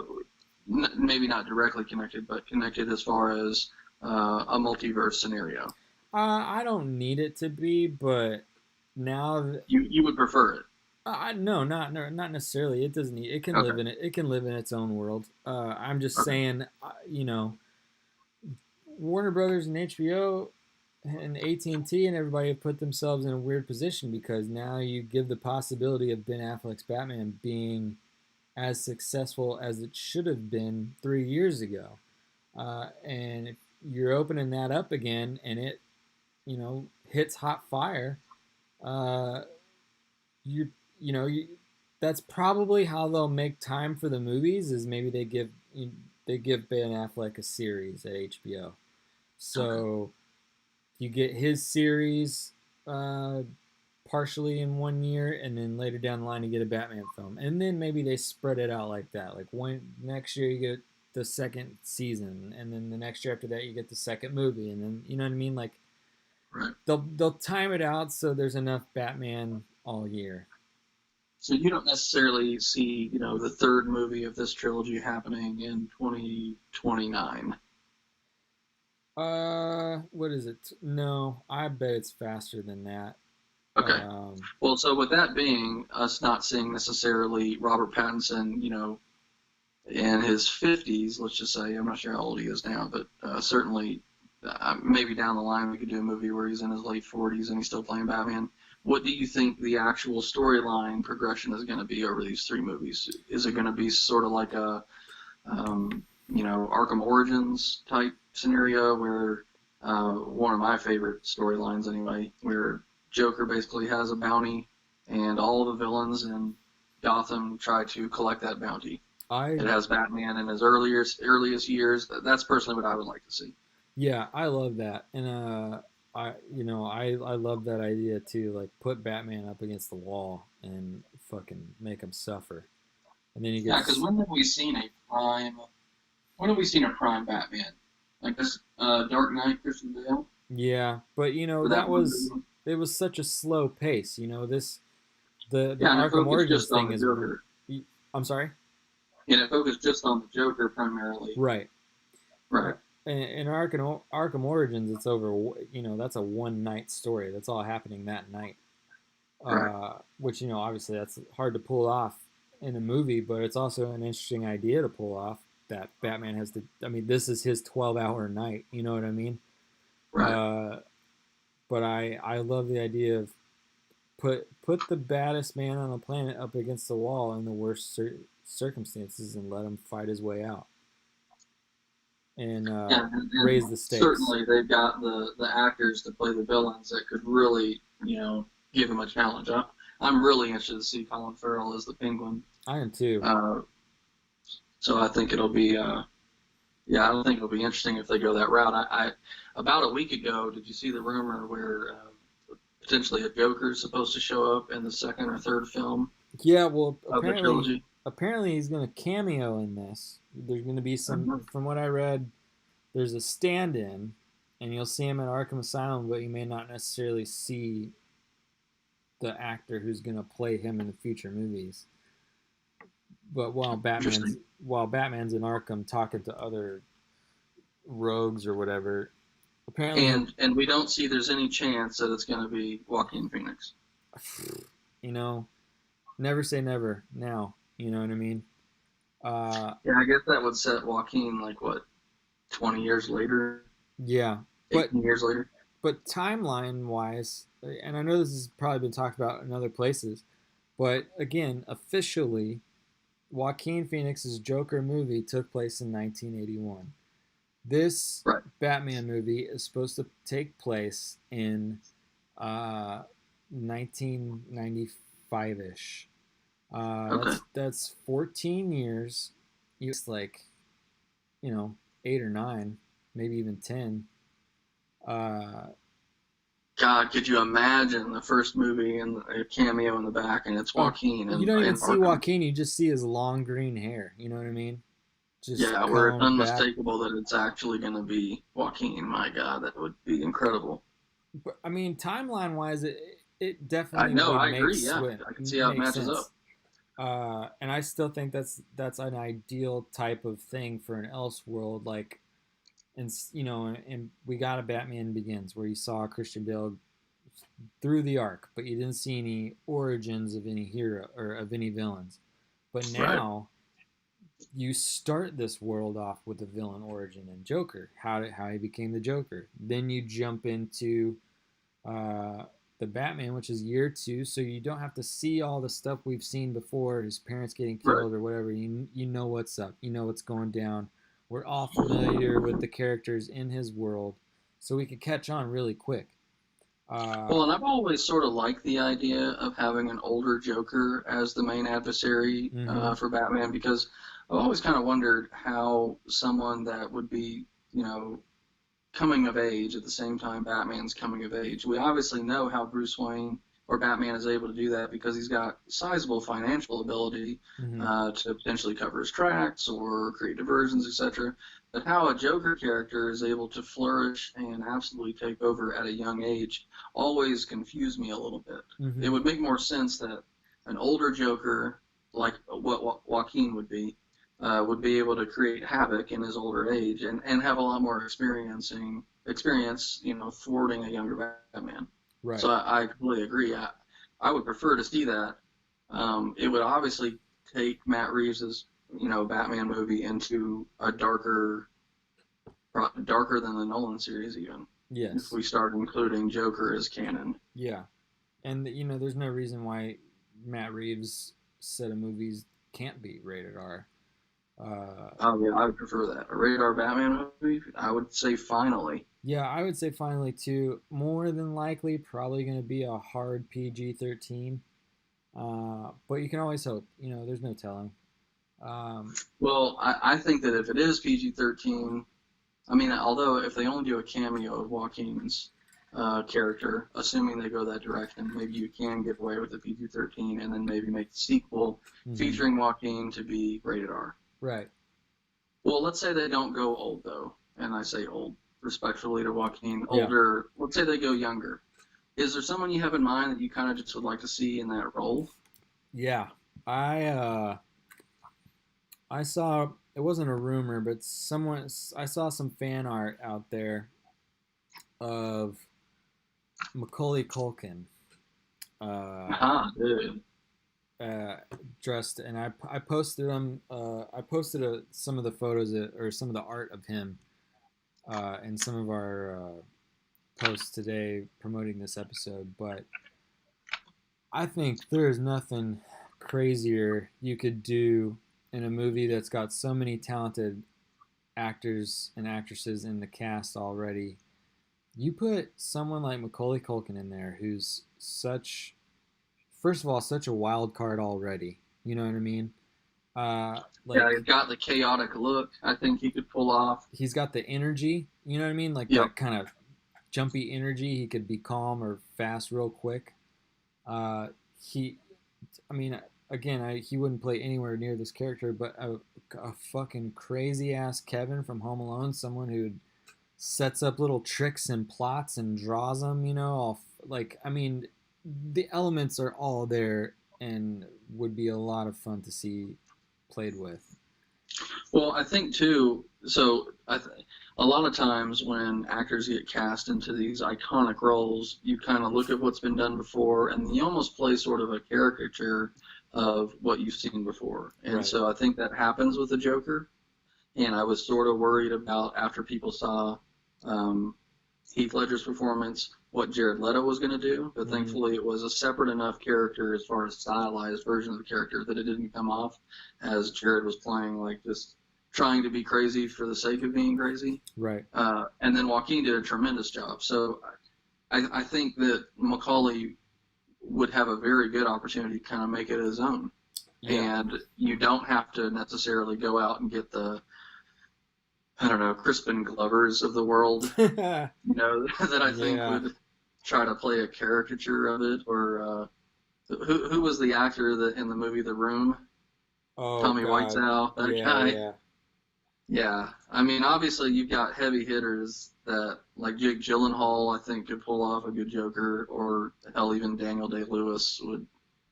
maybe not directly connected, but connected as far as a multiverse scenario. I don't need it to be, but now, You would prefer it. no, not necessarily. It doesn't need. It can live Okay. in it. It can live in its own world. I'm just Okay. saying, Warner Brothers and HBO and AT&T and everybody have put themselves in a weird position, because now you give the possibility of Ben Affleck's Batman being as successful as it should have been 3 years ago. And if you're opening that up again and it, hits hot fire, uh, you, you know, you, that's probably how they'll make time for the movies. Is maybe they give Ben Affleck a series at HBO. Okay. So you get his series uh, partially in one year, and then later down the line you get a Batman film, and then maybe they spread it out like that. Like one next year you get the second season, and then the next year after that you get the second movie, and then you know what I mean. Like Right. they'll time it out so there's enough Batman all year. So you don't necessarily see, the third movie of this trilogy happening in 2029. what is it? No, I bet it's faster than that. Okay. Um, Well, so with that being us not seeing necessarily Robert Pattinson, in his 50s, let's just say, I'm not sure how old he is now, but certainly maybe down the line we could do a movie where he's in his late 40s and he's still playing Batman. What do you think the actual storyline progression is going to be over these three movies? Is it going to be sort of like a, Arkham Origins type scenario where one of my favorite storylines anyway, where Joker basically has a bounty and all of the villains in Gotham try to collect that bounty? I It has Batman in his earliest years. That's personally what I would like to see. Yeah, I love that, and I love that idea too. Like put Batman up against the wall and fucking make him suffer, and then he Yeah, because gets when have we seen a prime Batman? Like this Dark Knight, Christian Bale, yeah, but for that that one was movie. it was such a slow pace. The Yeah, and it Arkham focused Origins just on thing the is. Joker. I'm sorry. And it focused just on the Joker primarily. Right. Right. In Arkham Origins, it's over. That's a one night story. That's all happening that night. Right. Which obviously that's hard to pull off in a movie, but it's also an interesting idea to pull off. That Batman has to. I mean, this is his 12-hour night. You know what I mean? Right. Uh, but I love the idea of put the baddest man on the planet up against the wall in the worst circumstances and let him fight his way out and Yeah, and raise the stakes. certainly they've got the actors to play the villains that could really, give him a challenge. I'm really interested to see Colin Farrell as the Penguin. I am too. Uh, so I think it'll be, yeah, I don't think it'll be interesting if they go that route. I about a week ago, did you see the rumor where potentially a Joker is supposed to show up in the second or third film Yeah, well, of the trilogy? apparently he's going to cameo in this. There's going to be some, Mhm. from what I read, there's a stand-in, and you'll see him at Arkham Asylum, but you may not necessarily see the actor who's going to play him in the future movies. But Interesting. while Batman's in Arkham talking to other rogues or whatever, apparently he'll, And we don't see there's any chance that it's going to be Joaquin Phoenix. you know, never say never now. You know what I mean? Uh, Yeah, I guess that would set Joaquin like what, 20 years later, yeah, but 18 years later. timeline wise, and I know this has probably been talked about in other places, but again, officially, Joaquin Phoenix's Joker movie took place in 1981. This Right. Batman movie is supposed to take place in 1995 ish. Okay. That's 14 years. It's like 8 or 9, maybe even 10. Uh, God, could you imagine the first movie and a cameo in the back, and it's oh, Joaquin you and don't even in see Arkham? Joaquin. You just see his long green hair. You know what I mean? Just Yeah, where it's combed back. unmistakable that it's actually going to be Joaquin. My God, that would be incredible. But I mean, timeline wise, it I definitely know, would I agree. Yeah, I can see how it make matches up. sense. And I still think that's an ideal type of thing for an Elseworld, like, and we got a Batman Begins where you saw Christian Bale through the arc, but you didn't see any origins of any hero or of any villains. But Right. now you start this world off with a villain origin in Joker, how he became the Joker. Then you jump into uh, the Batman, which is year 2, so you don't have to see all the stuff we've seen before, his parents getting Right. killed or whatever. You know what's up, you know what's going down. We're all familiar with the characters in his world, so we could catch on really quick. Well, Uh, and I've always sort of liked the idea of having an older Joker as the main adversary mm-hmm, for Batman because I've always kind of wondered how someone that would be, coming of age at the same time Batman's coming of age. We obviously know how Bruce Wayne or Batman is able to do that because he's got sizable financial ability mm-hmm, to potentially cover his tracks or create diversions, etc. But how a Joker character is able to flourish and absolutely take over at a young age always confused me a little bit. It mm-hmm. would make more sense that an older Joker, like what Joaquin would be, would be able to create havoc in his older age and have a lot more experience, thwarting a younger Batman. So Right. I completely agree. I would prefer to see that. It would obviously take Matt Reeves's, Batman movie into a darker than the Nolan series even. If Yes. we start including Joker as canon. Yeah. And there's no reason why Matt Reeves' set of movies can't be rated R. Oh yeah, I would prefer that. A rated R Batman movie, I would say finally. Yeah, I would say finally too. More than likely, probably going to be a hard PG-13. But you can always hope. There's no telling. Um, Well, I think that if it is PG-13, I mean, although if they only do a cameo of Joaquin's character, assuming they go that direction, maybe you can get away with a PG-13 and then maybe make the sequel mhm. featuring Joaquin to be rated R. Right. Well, let's say they don't go old though, and I say old respectfully to Joaquin, Yeah. older. Let's say they go younger. Is there someone you have in mind that you kind of just would like to see in that role? Yeah. I saw it wasn't a rumor, but I saw some fan art out there of Macaulay Culkin. Uh, Dude. uh, Dressed, and I posted them. I posted some of the photos or some of the art of him in some of our posts today promoting this episode. But I think there's nothing crazier you could do in a movie that's got so many talented actors and actresses in the cast already. You put someone like Macaulay Culkin in there, who's first of all, such a wild card already. You know what I mean? Yeah, Like he's got the chaotic look. I think he could pull off. he's got the energy. You know what I mean? Like Yep. that kind of jumpy energy. He could be calm or fast real quick. Uh, he, I mean, again, he wouldn't play anywhere near this character, but a fucking crazy ass Kevin from Home Alone, someone who sets up little tricks and plots and draws them. All like I mean, the elements are all there and would be a lot of fun to see played with. Well, I think too. So a lot of times when actors get cast into these iconic roles, you kind of look at what's been done before, and you almost play sort of a caricature of what you've seen before. And Right. so I think that happens with the Joker. And I was sort of worried about after people saw um, Heath Ledger's performance, what Jared Leto was going to do. But Mm-hmm. thankfully, it was a separate enough character as far as stylized version of the character that it didn't come off as Jared was playing like just trying to be crazy for the sake of being crazy. Right. And then Joaquin did a tremendous job. So I think that Macaulay would have a very good opportunity to kind of make it his own. Yeah. And you don't have to necessarily go out and get the I don't know, Crispin Glovers of the world, that I think Yeah. would try to play a caricature of it. Or who was the actor that in the movie The Room? Oh Tommy God. Wiseau, that Yeah. guy. Yeah. Yeah, I mean, obviously you've got heavy hitters that like Jake Gyllenhaal, I think could pull off a good Joker, or hell, even Daniel Day-Lewis would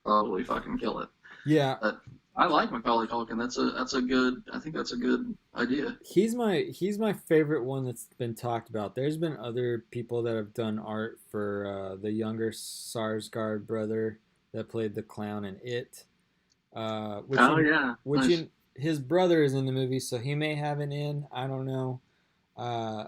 probably fucking kill it. Yeah. But I like Macaulay Culkin. That's a good. I think that's a good idea. He's my favorite one that's been talked about. There's been other people that have done art for the younger Sarsgaard brother that played the clown in It. Which Oh you yeah, which nice. you his brother is in the movie, so he may have an in. I don't know. Uh,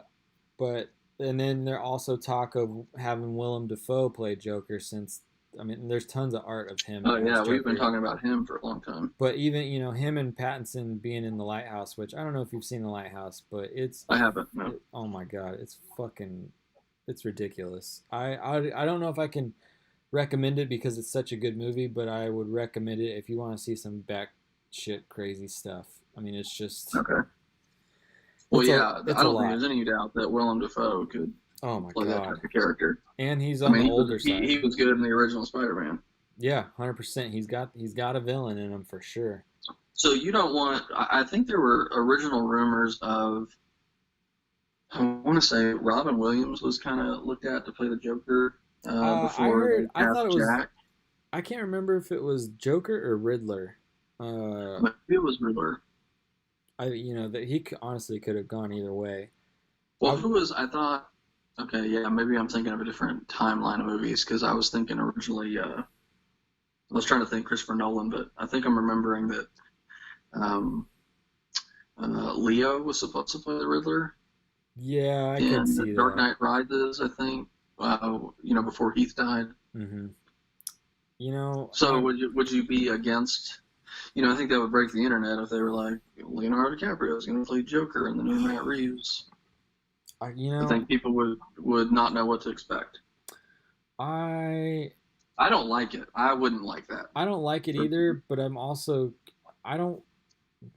but and then there also talk of having Willem Dafoe play Joker since I mean there's tons of art of him Oh as yeah, we've been Joker. talking about him for a long time. But even him and Pattinson being in the Lighthouse, which I don't know if you've seen the Lighthouse, but I haven't. No. oh my god, it's ridiculous. I don't know if I can recommend it because it's such a good movie, but I would recommend it if you want to see some back shit crazy stuff. I mean, it's just Okay. Well, yeah, it's I a don't think lot. there's any doubt that Willem Dafoe could Oh my play that god. type of character. And he's I on the mean, older he side. was good in the original Spider-Man. Yeah, 100%. He's got a villain in him for sure. So you don't want. I think there were original rumors of. I want to say Robin Williams was kind of looked at to play the Joker before they I thought cast it was Jack. I can't remember if it was Joker or Riddler. Uh But it was Riddler. that he honestly could have gone either way. Well, I who was I thought? Okay, yeah, maybe I'm thinking of a different timeline of movies because I was thinking originally. I was trying to think Christopher Nolan, but I think I'm remembering that um, Leo was supposed to play the Riddler Yeah, I could in see Dark that. Knight Rises. I think. Before Heath died. Hmm. You know, So would you be against? I think that would break the internet if they were like Leonardo DiCaprio is going to play Joker in the new Matt Reeves. I you I know think people would not know what to expect. I I don't like it. I wouldn't like that. I don't like it either, but I don't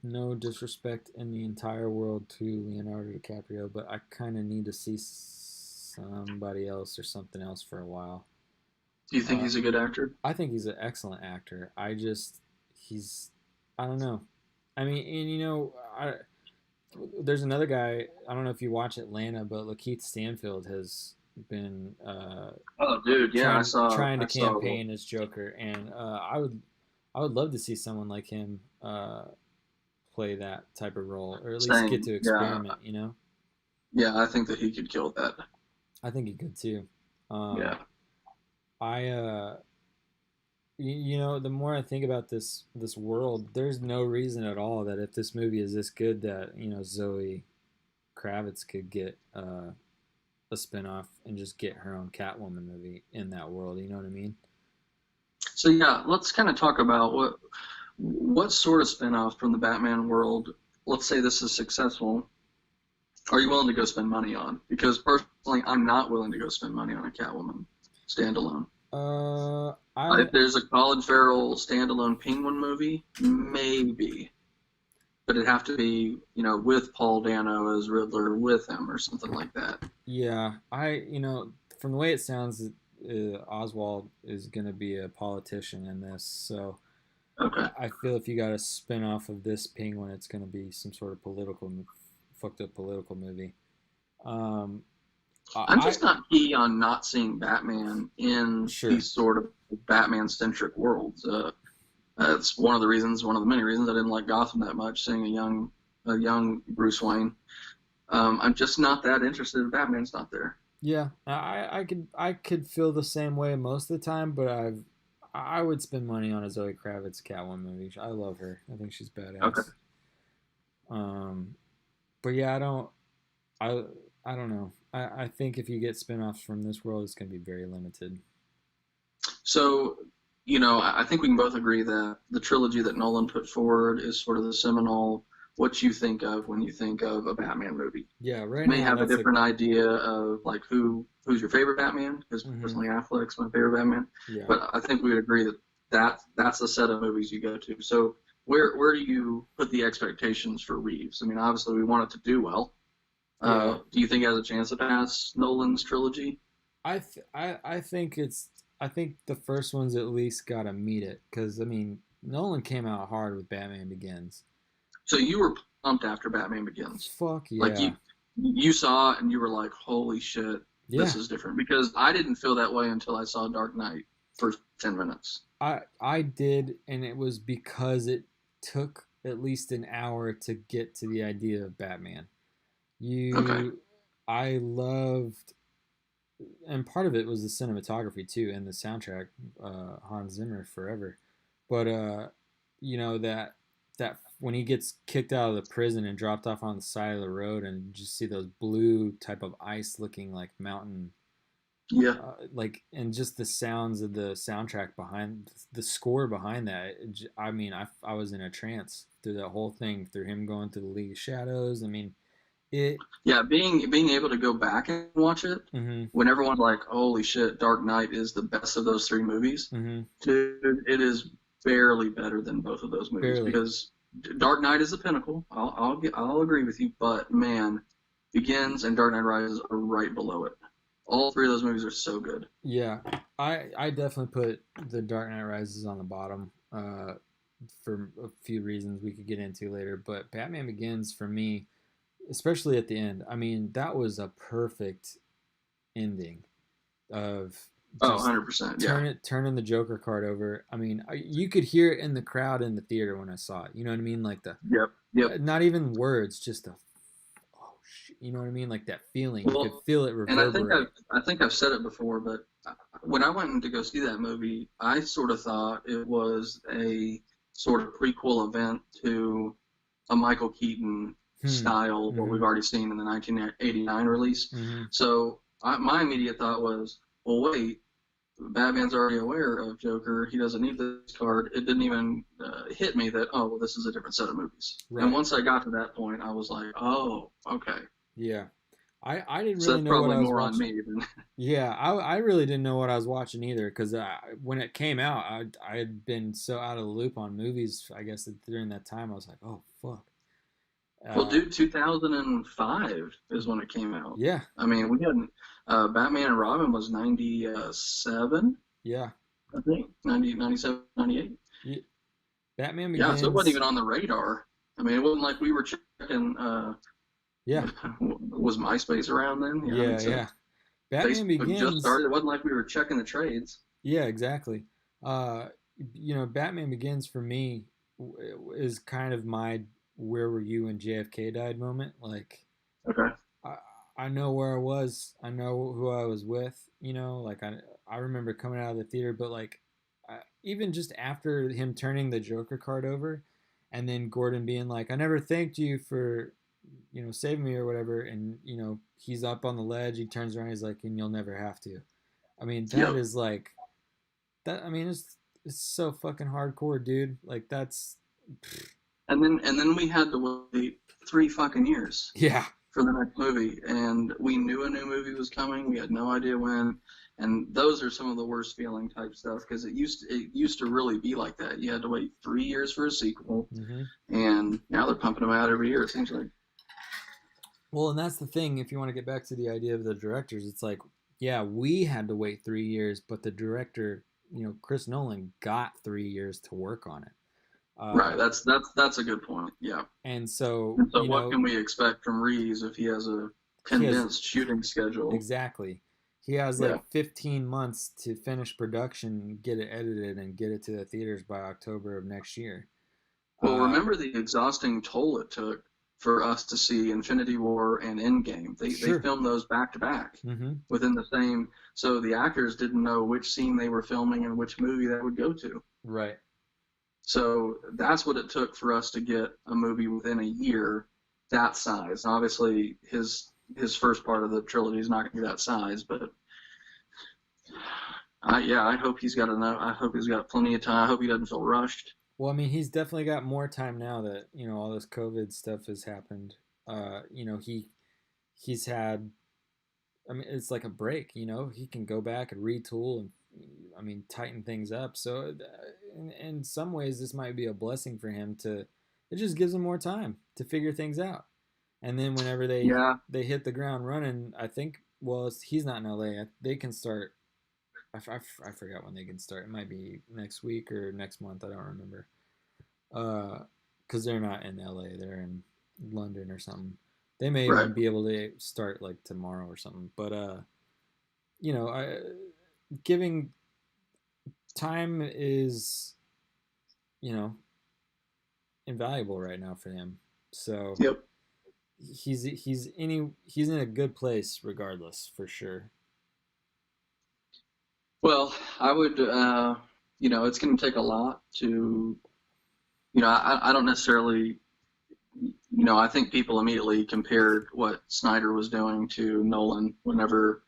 no disrespect in the entire world to Leonardo DiCaprio, but I kind of need to see somebody else or something else for a while. Do you think Uh, he's a good actor? I think he's an excellent actor. He's, I don't know. I mean, and there's another guy. I don't know if you watch Atlanta, but Lakeith Stanfield has been Oh, dude, yeah, I saw. trying to I saw. campaign as Joker, and I would love to see someone like him play that type of role, or at least get Same. to Yeah, experiment. yeah, I think that he could kill that. I think he could too. Um, Yeah. I the more I think about this world, there's no reason at all that if this movie is this good that Zoe Kravitz could get a spinoff and just get her own Catwoman movie in that world. You know what I mean? So yeah, let's kind of talk about what sort of spinoff from the Batman world. Let's say this is successful. Are you willing to go spend money on? Because personally, I'm not willing to go spend money on a Catwoman standalone. I If there's a Colin Farrell standalone Penguin movie, maybe, but it'd have to be, with Paul Dano as Riddler with him or something like that. Yeah, from the way it sounds, Oswald is going to be a politician in this, so Okay. I feel if you got a spin off of this Penguin, it's going to be some sort of fucked up political movie. Um, I'm I just not key on not seeing Batman in Sure. these sort of Batman-centric worlds. That's one of the reasons, one of the many reasons I didn't like Gotham that much, seeing a young Bruce Wayne. I'm just not that interested if Batman's not there. Yeah, I could feel the same way most of the time, but I would spend money on a Zoe Kravitz Catwoman movie. I love her. I think she's Okay. badass. Um, but yeah, I I don't know. I think if you get spin-offs from this world, it's going to be very limited. So, I think we can both agree that the trilogy that Nolan put forward is sort of the seminal what you think of when you think of a Batman movie. Yeah, right You may now have a that's a different idea of like who's your favorite Batman, because hmm personally Affleck's my favorite Batman. yeah. But I think we would agree that's the set of movies you go to. So where do you put the expectations for Reeves? I mean, obviously we want it to do well. Yeah. Do you think it has a chance to pass Nolan's trilogy? I think the first one's at least got to meet it cuz I mean, Nolan came out hard with Batman Begins. So you were pumped after Batman Begins. Fuck Like yeah. you saw it and you were like, holy shit, this Yeah. is different. Because I didn't feel that way until I saw Dark Knight for 10 minutes. I did, and it was because it took at least an hour to get to the idea of Batman. Okay. You I loved, and part of it was the cinematography too and the soundtrack, Hans Zimmer forever. But that when he gets kicked out of the prison and dropped off on the side of the road and you just see those blue type of ice looking like mountain, Yeah. and just the sounds of the soundtrack behind the score behind that, I mean, I was in a trance through that whole thing, through him going through the League of Shadows. I mean, it. Yeah, being able to go back and watch it Mm-hmm, when everyone's like, "Holy shit, Dark Knight is the best of those three movies," mm-hmm, dude, it is barely better than both of those movies barely. because Dark Knight is the pinnacle. I'll agree with you, but man, Begins and Dark Knight Rises are right below it. All three of those movies are so good. Yeah, I definitely put the Dark Knight Rises on the bottom, for a few reasons we could get into later. But Batman Begins for me, especially at the end, I mean, that was a perfect ending of Oh, just 100%. Yeah. turning the Joker card over. I mean, you could hear it in the crowd in the theater when I saw it. You know what I mean? Like the Yep. Yep. Not even words, just a oh shit, you know what I mean? Like that feeling. You could Well, feel it and reverberate. I think I've said it before, but when I went in to go see that movie, I sort of thought it was a sort of prequel event to a Michael Keaton Hmm. style, what we've Mm-hmm. already seen in the 1989 release. Mm-hmm. So my immediate thought was, well, wait, Batman's already aware of Joker. He doesn't need this card. It didn't even hit me that, oh, well, this is a different set of movies. And Right. once I got to that point, I was like, oh, okay. Yeah. I didn't So really that's know what probably I was more on watching. me than. Yeah, I really didn't know what I was watching either because when it came out, I had been so out of the loop on movies. I guess that during that time, I was like, oh fuck. Well, Uh, dude, 2005 is when it came out. yeah, I mean, we had Batman and Robin was 97, yeah. I think, 90, 97, 98. Ye- Batman Yeah, so it wasn't Begins. even on the radar. I mean, it wasn't like we were checking, Yeah, was MySpace around then? Yeah, I yeah, think so. yeah. Batman Facebook just Begins. started. It wasn't like we were checking the trades. Yeah, exactly. Uh, Batman Begins for me is kind of my "Where were you when JFK died" moment. Like, Okay. I I know where I was. I know who I was with. Like I remember coming out of the theater, but like even just after him turning the Joker card over, and then Gordon being like, "I never thanked you for saving me or whatever," and he's up on the ledge. He turns around. He's like, "And you'll never have to." I mean, that Yep. is like that. I mean, it's so fucking hardcore, dude. Like that's And then we had to wait 3 fucking years yeah, for the next movie, and we knew a new movie was coming. We had no idea when, and those are some of the worst feeling type stuff because it used to really be like that. You had to wait 3 years for a sequel, mm-hmm. and now they're pumping them out every year. It seems like. Well, and that's the thing. If you want to get back to the idea of the directors, it's like, yeah, we had to wait 3 years, but the director, Chris Nolan, got 3 years to work on it. Right. That's a good point. Yeah. And so, And so, what can we expect from Reeves if he has a he has condensed shooting schedule? exactly. He has Yeah. like 15 months to finish production, get it edited, and get it to the theaters by October of next year. Well, Uh, remember the exhausting toll it took for us to see Infinity War and Endgame. They sure. filmed those back to back Mm-hmm. within the same, so the actors didn't know which scene they were filming and which movie that would go to. Right. So that's what it took for us to get a movie within a year that size. And obviously, his first part of the trilogy is not going to be that size, but I hope he's got enough. I hope he's got plenty of time. I hope he doesn't feel rushed. Well, I mean, he's definitely got more time now that all this COVID stuff has happened. He's had. I mean, it's like a break. He can go back and retool and, I mean, tighten things up. So, in some ways, this might be a blessing for him to. It just gives him more time to figure things out. And then whenever Yeah, they hit the ground running, I think. Well, he's not in LA. They can start. I forgot when they can start. It might be next week or next month. I don't remember. Because they're not in LA. They're in London or something. They may right. even be able to start like tomorrow or something. But giving time is you know invaluable right now for him. So Yep. he's in a good place regardless for sure. Well, I would, it's going to take a lot to, I don't necessarily, I think people immediately compared what Snyder was doing to Nolan whenever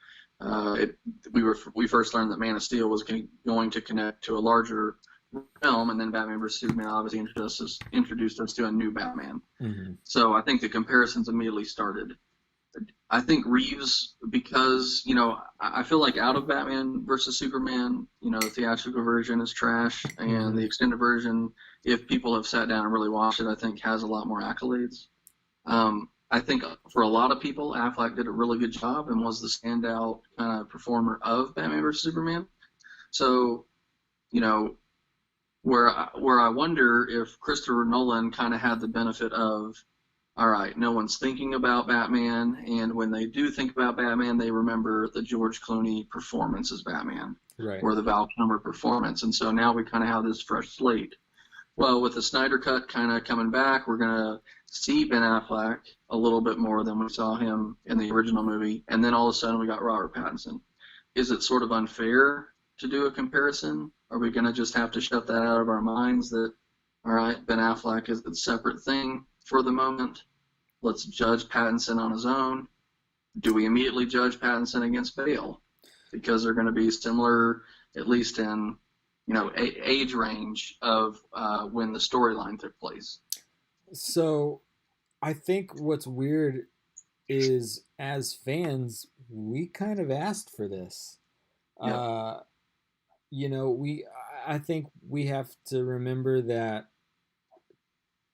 we first learned that Man of Steel was going to connect to a larger film, and then Batman vs Superman obviously introduced us to a new Batman. Mm-hmm. So I think the comparisons immediately started. I think Reeves, because I feel like out of Batman versus Superman, the theatrical version is trash, and Mm-hmm. the extended version, if people have sat down and really watched it, I think has a lot more accolades. I think for a lot of people, Affleck did a really good job and was the standout kind of performer of Batman versus Superman. So, you know, where I wonder if Christopher Nolan kind of had the benefit of, all right, no one's thinking about Batman, and when they do think about Batman, they remember the George Clooney performance as Batman Right. or the Val Kilmer performance, and so now we kind of have this fresh slate Well, with the Snyder Cut kind of coming back, we're gonna see Ben Affleck a little bit more than we saw him in the original movie, and then all of a sudden we got Robert Pattinson. Is it sort of unfair to do a comparison? Are we gonna just have to shut that out of our minds that, all right, Ben Affleck is a separate thing for the moment? Let's judge Pattinson on his own. Do we immediately judge Pattinson against Bale because they're going to be similar, at least in age range of when the storyline took place? So I think what's weird is as fans, we kind of asked for this. Yeah, Uh, we I think we have to remember that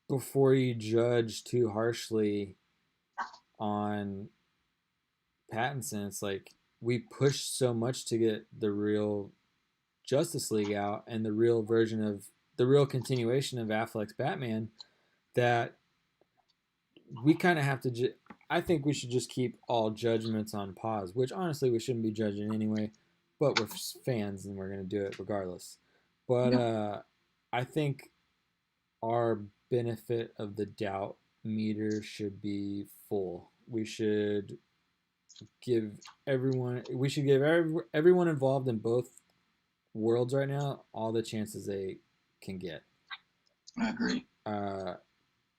before you judge too harshly on Pattinson, it's like we pushed so much to get the real Justice League out and the real continuation of Affleck's Batman that we kind of have to. I think we should just keep all judgments on pause, which honestly we shouldn't be judging anyway. But we're fans and we're gonna do it regardless. But yeah, I think our benefit of the doubt meter should be full. We should give everyone involved in both worlds right now all the chances they can get. I agree.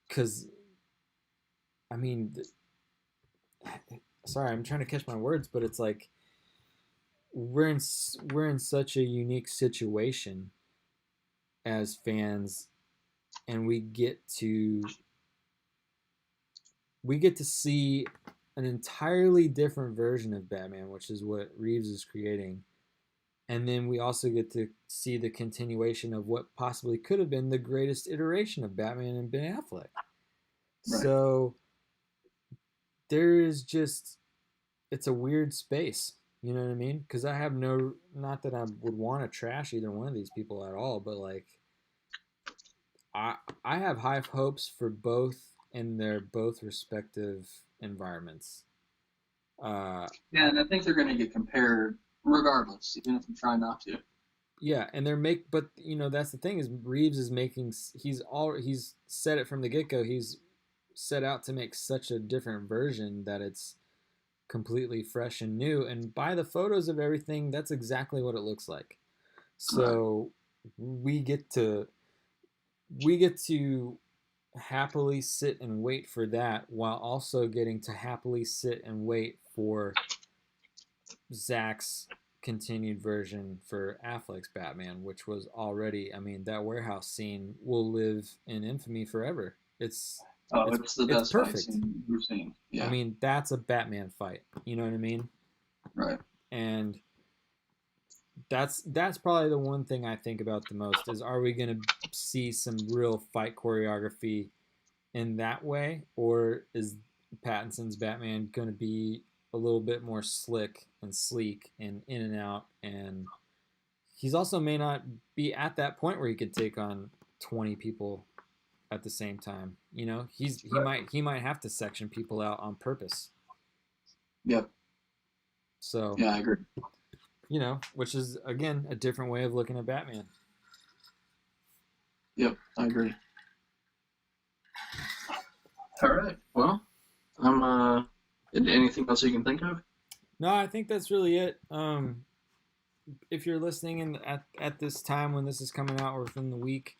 Because I mean, sorry, I'm trying to catch my words, but it's like we're in such a unique situation as fans, and we get to see an entirely different version of Batman, which is what Reeves is creating. And then we also get to see the continuation of what possibly could have been the greatest iteration of Batman and Ben Affleck. Right. So there is just, it's a weird space. You know what I mean? Because I have not that I would want to trash either one of these people at all, but like, I have high hopes for both in their both respective environments. Yeah, and I think they're going to get compared regardless, even if we try not to. Yeah, and but that's the thing is Reeves is making he's said it from the get go. He's set out to make such a different version that it's completely fresh and new. And by the photos of everything, that's exactly what it looks like. Right. So we get to we get to happily sit and wait for that while also getting to happily sit and wait for Zach's continued version for Affleck's Batman, which was already, I mean, that warehouse scene will live in infamy forever. Oh, it's the It's best fight perfect. scene we've seen. I Yeah. mean, that's a Batman fight. You know what I mean? Right. And that's probably the one thing I think about the most is are we going to see some real fight choreography in that way, or is Pattinson's Batman going to be a little bit more slick and sleek and in and out? And he's also may not be at that point where he could take on 20 people at the same time. Right. He might have to section people out on purpose. Yep. So Yeah, I agree. which is again a different way of looking at Batman. Yep, I agree. All right. Well, I'm anything else you can think of? No, I think that's really it. If you're listening at this time when this is coming out or within the week,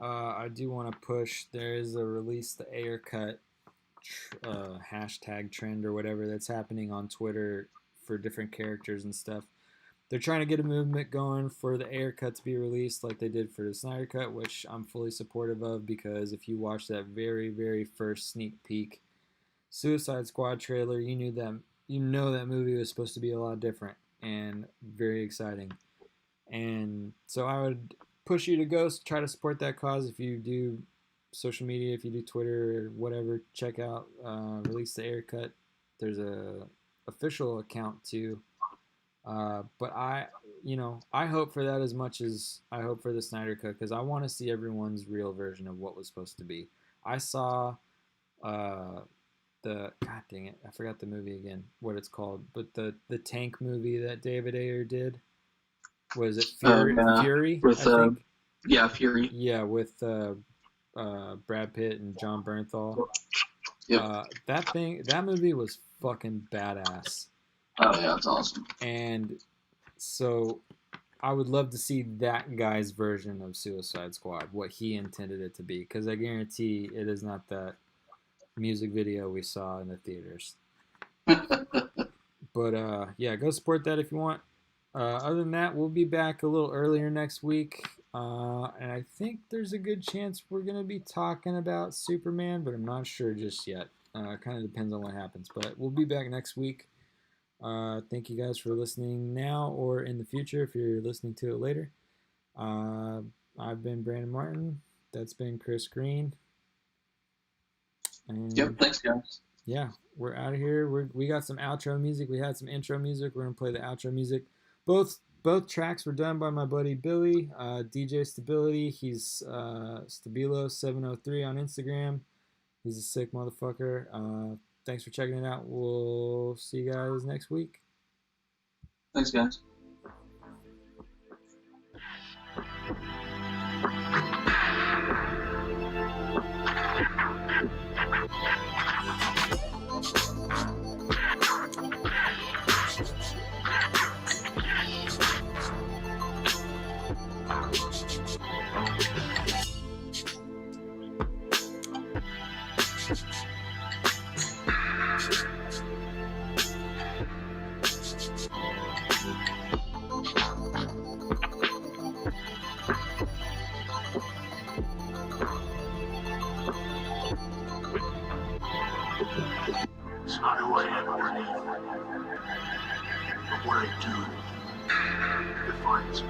I do want to push. There is a release the Ayer cut hashtag trend or whatever that's happening on Twitter for different characters and stuff. They're trying to get a movement going for the Ayer cut to be released like they did for the Snyder cut, which I'm fully supportive of because if you watch that very, very first sneak peek Suicide Squad trailer, you know that movie was supposed to be a lot different and very exciting. And so I would push you to go try to support that cause if you do social media, if you do Twitter or whatever, check out Release the Air Cut. There's a official account too. But I hope for that as much as I hope for the Snyder Cut because I want to see everyone's real version of what was supposed to be. I saw uh, God dang it, I forgot the movie again, what it's called, but the tank movie that David Ayer did was it Yeah, Fury? I with think. Yeah, Fury. Yeah, with Brad Pitt and John Bernthal. Yep. That movie was fucking badass. Oh yeah, it's awesome. And so I would love to see that guy's version of Suicide Squad, what he intended it to be, because I guarantee it is not that music video we saw in the theaters. But yeah, go support that if you want. Other than that, we'll be back a little earlier next week. And I think there's a good chance we're going to be talking about Superman, but I'm not sure just yet. Kind of depends on what happens. But we'll be back next week. Thank you guys for listening now or in the future if you're listening to it later. I've been Brandon Martin. That's been Chris Green. And yep, thanks, guys. Yeah, we're out of here. We got some outro music. We had some intro music. We're gonna play the outro music. Both tracks were done by my buddy Billy, DJ Stability. He's Stabilo703 on Instagram. He's a sick motherfucker. Thanks for checking it out. We'll see you guys next week. Thanks, guys. It's not who I am underneath, but what I do defines me.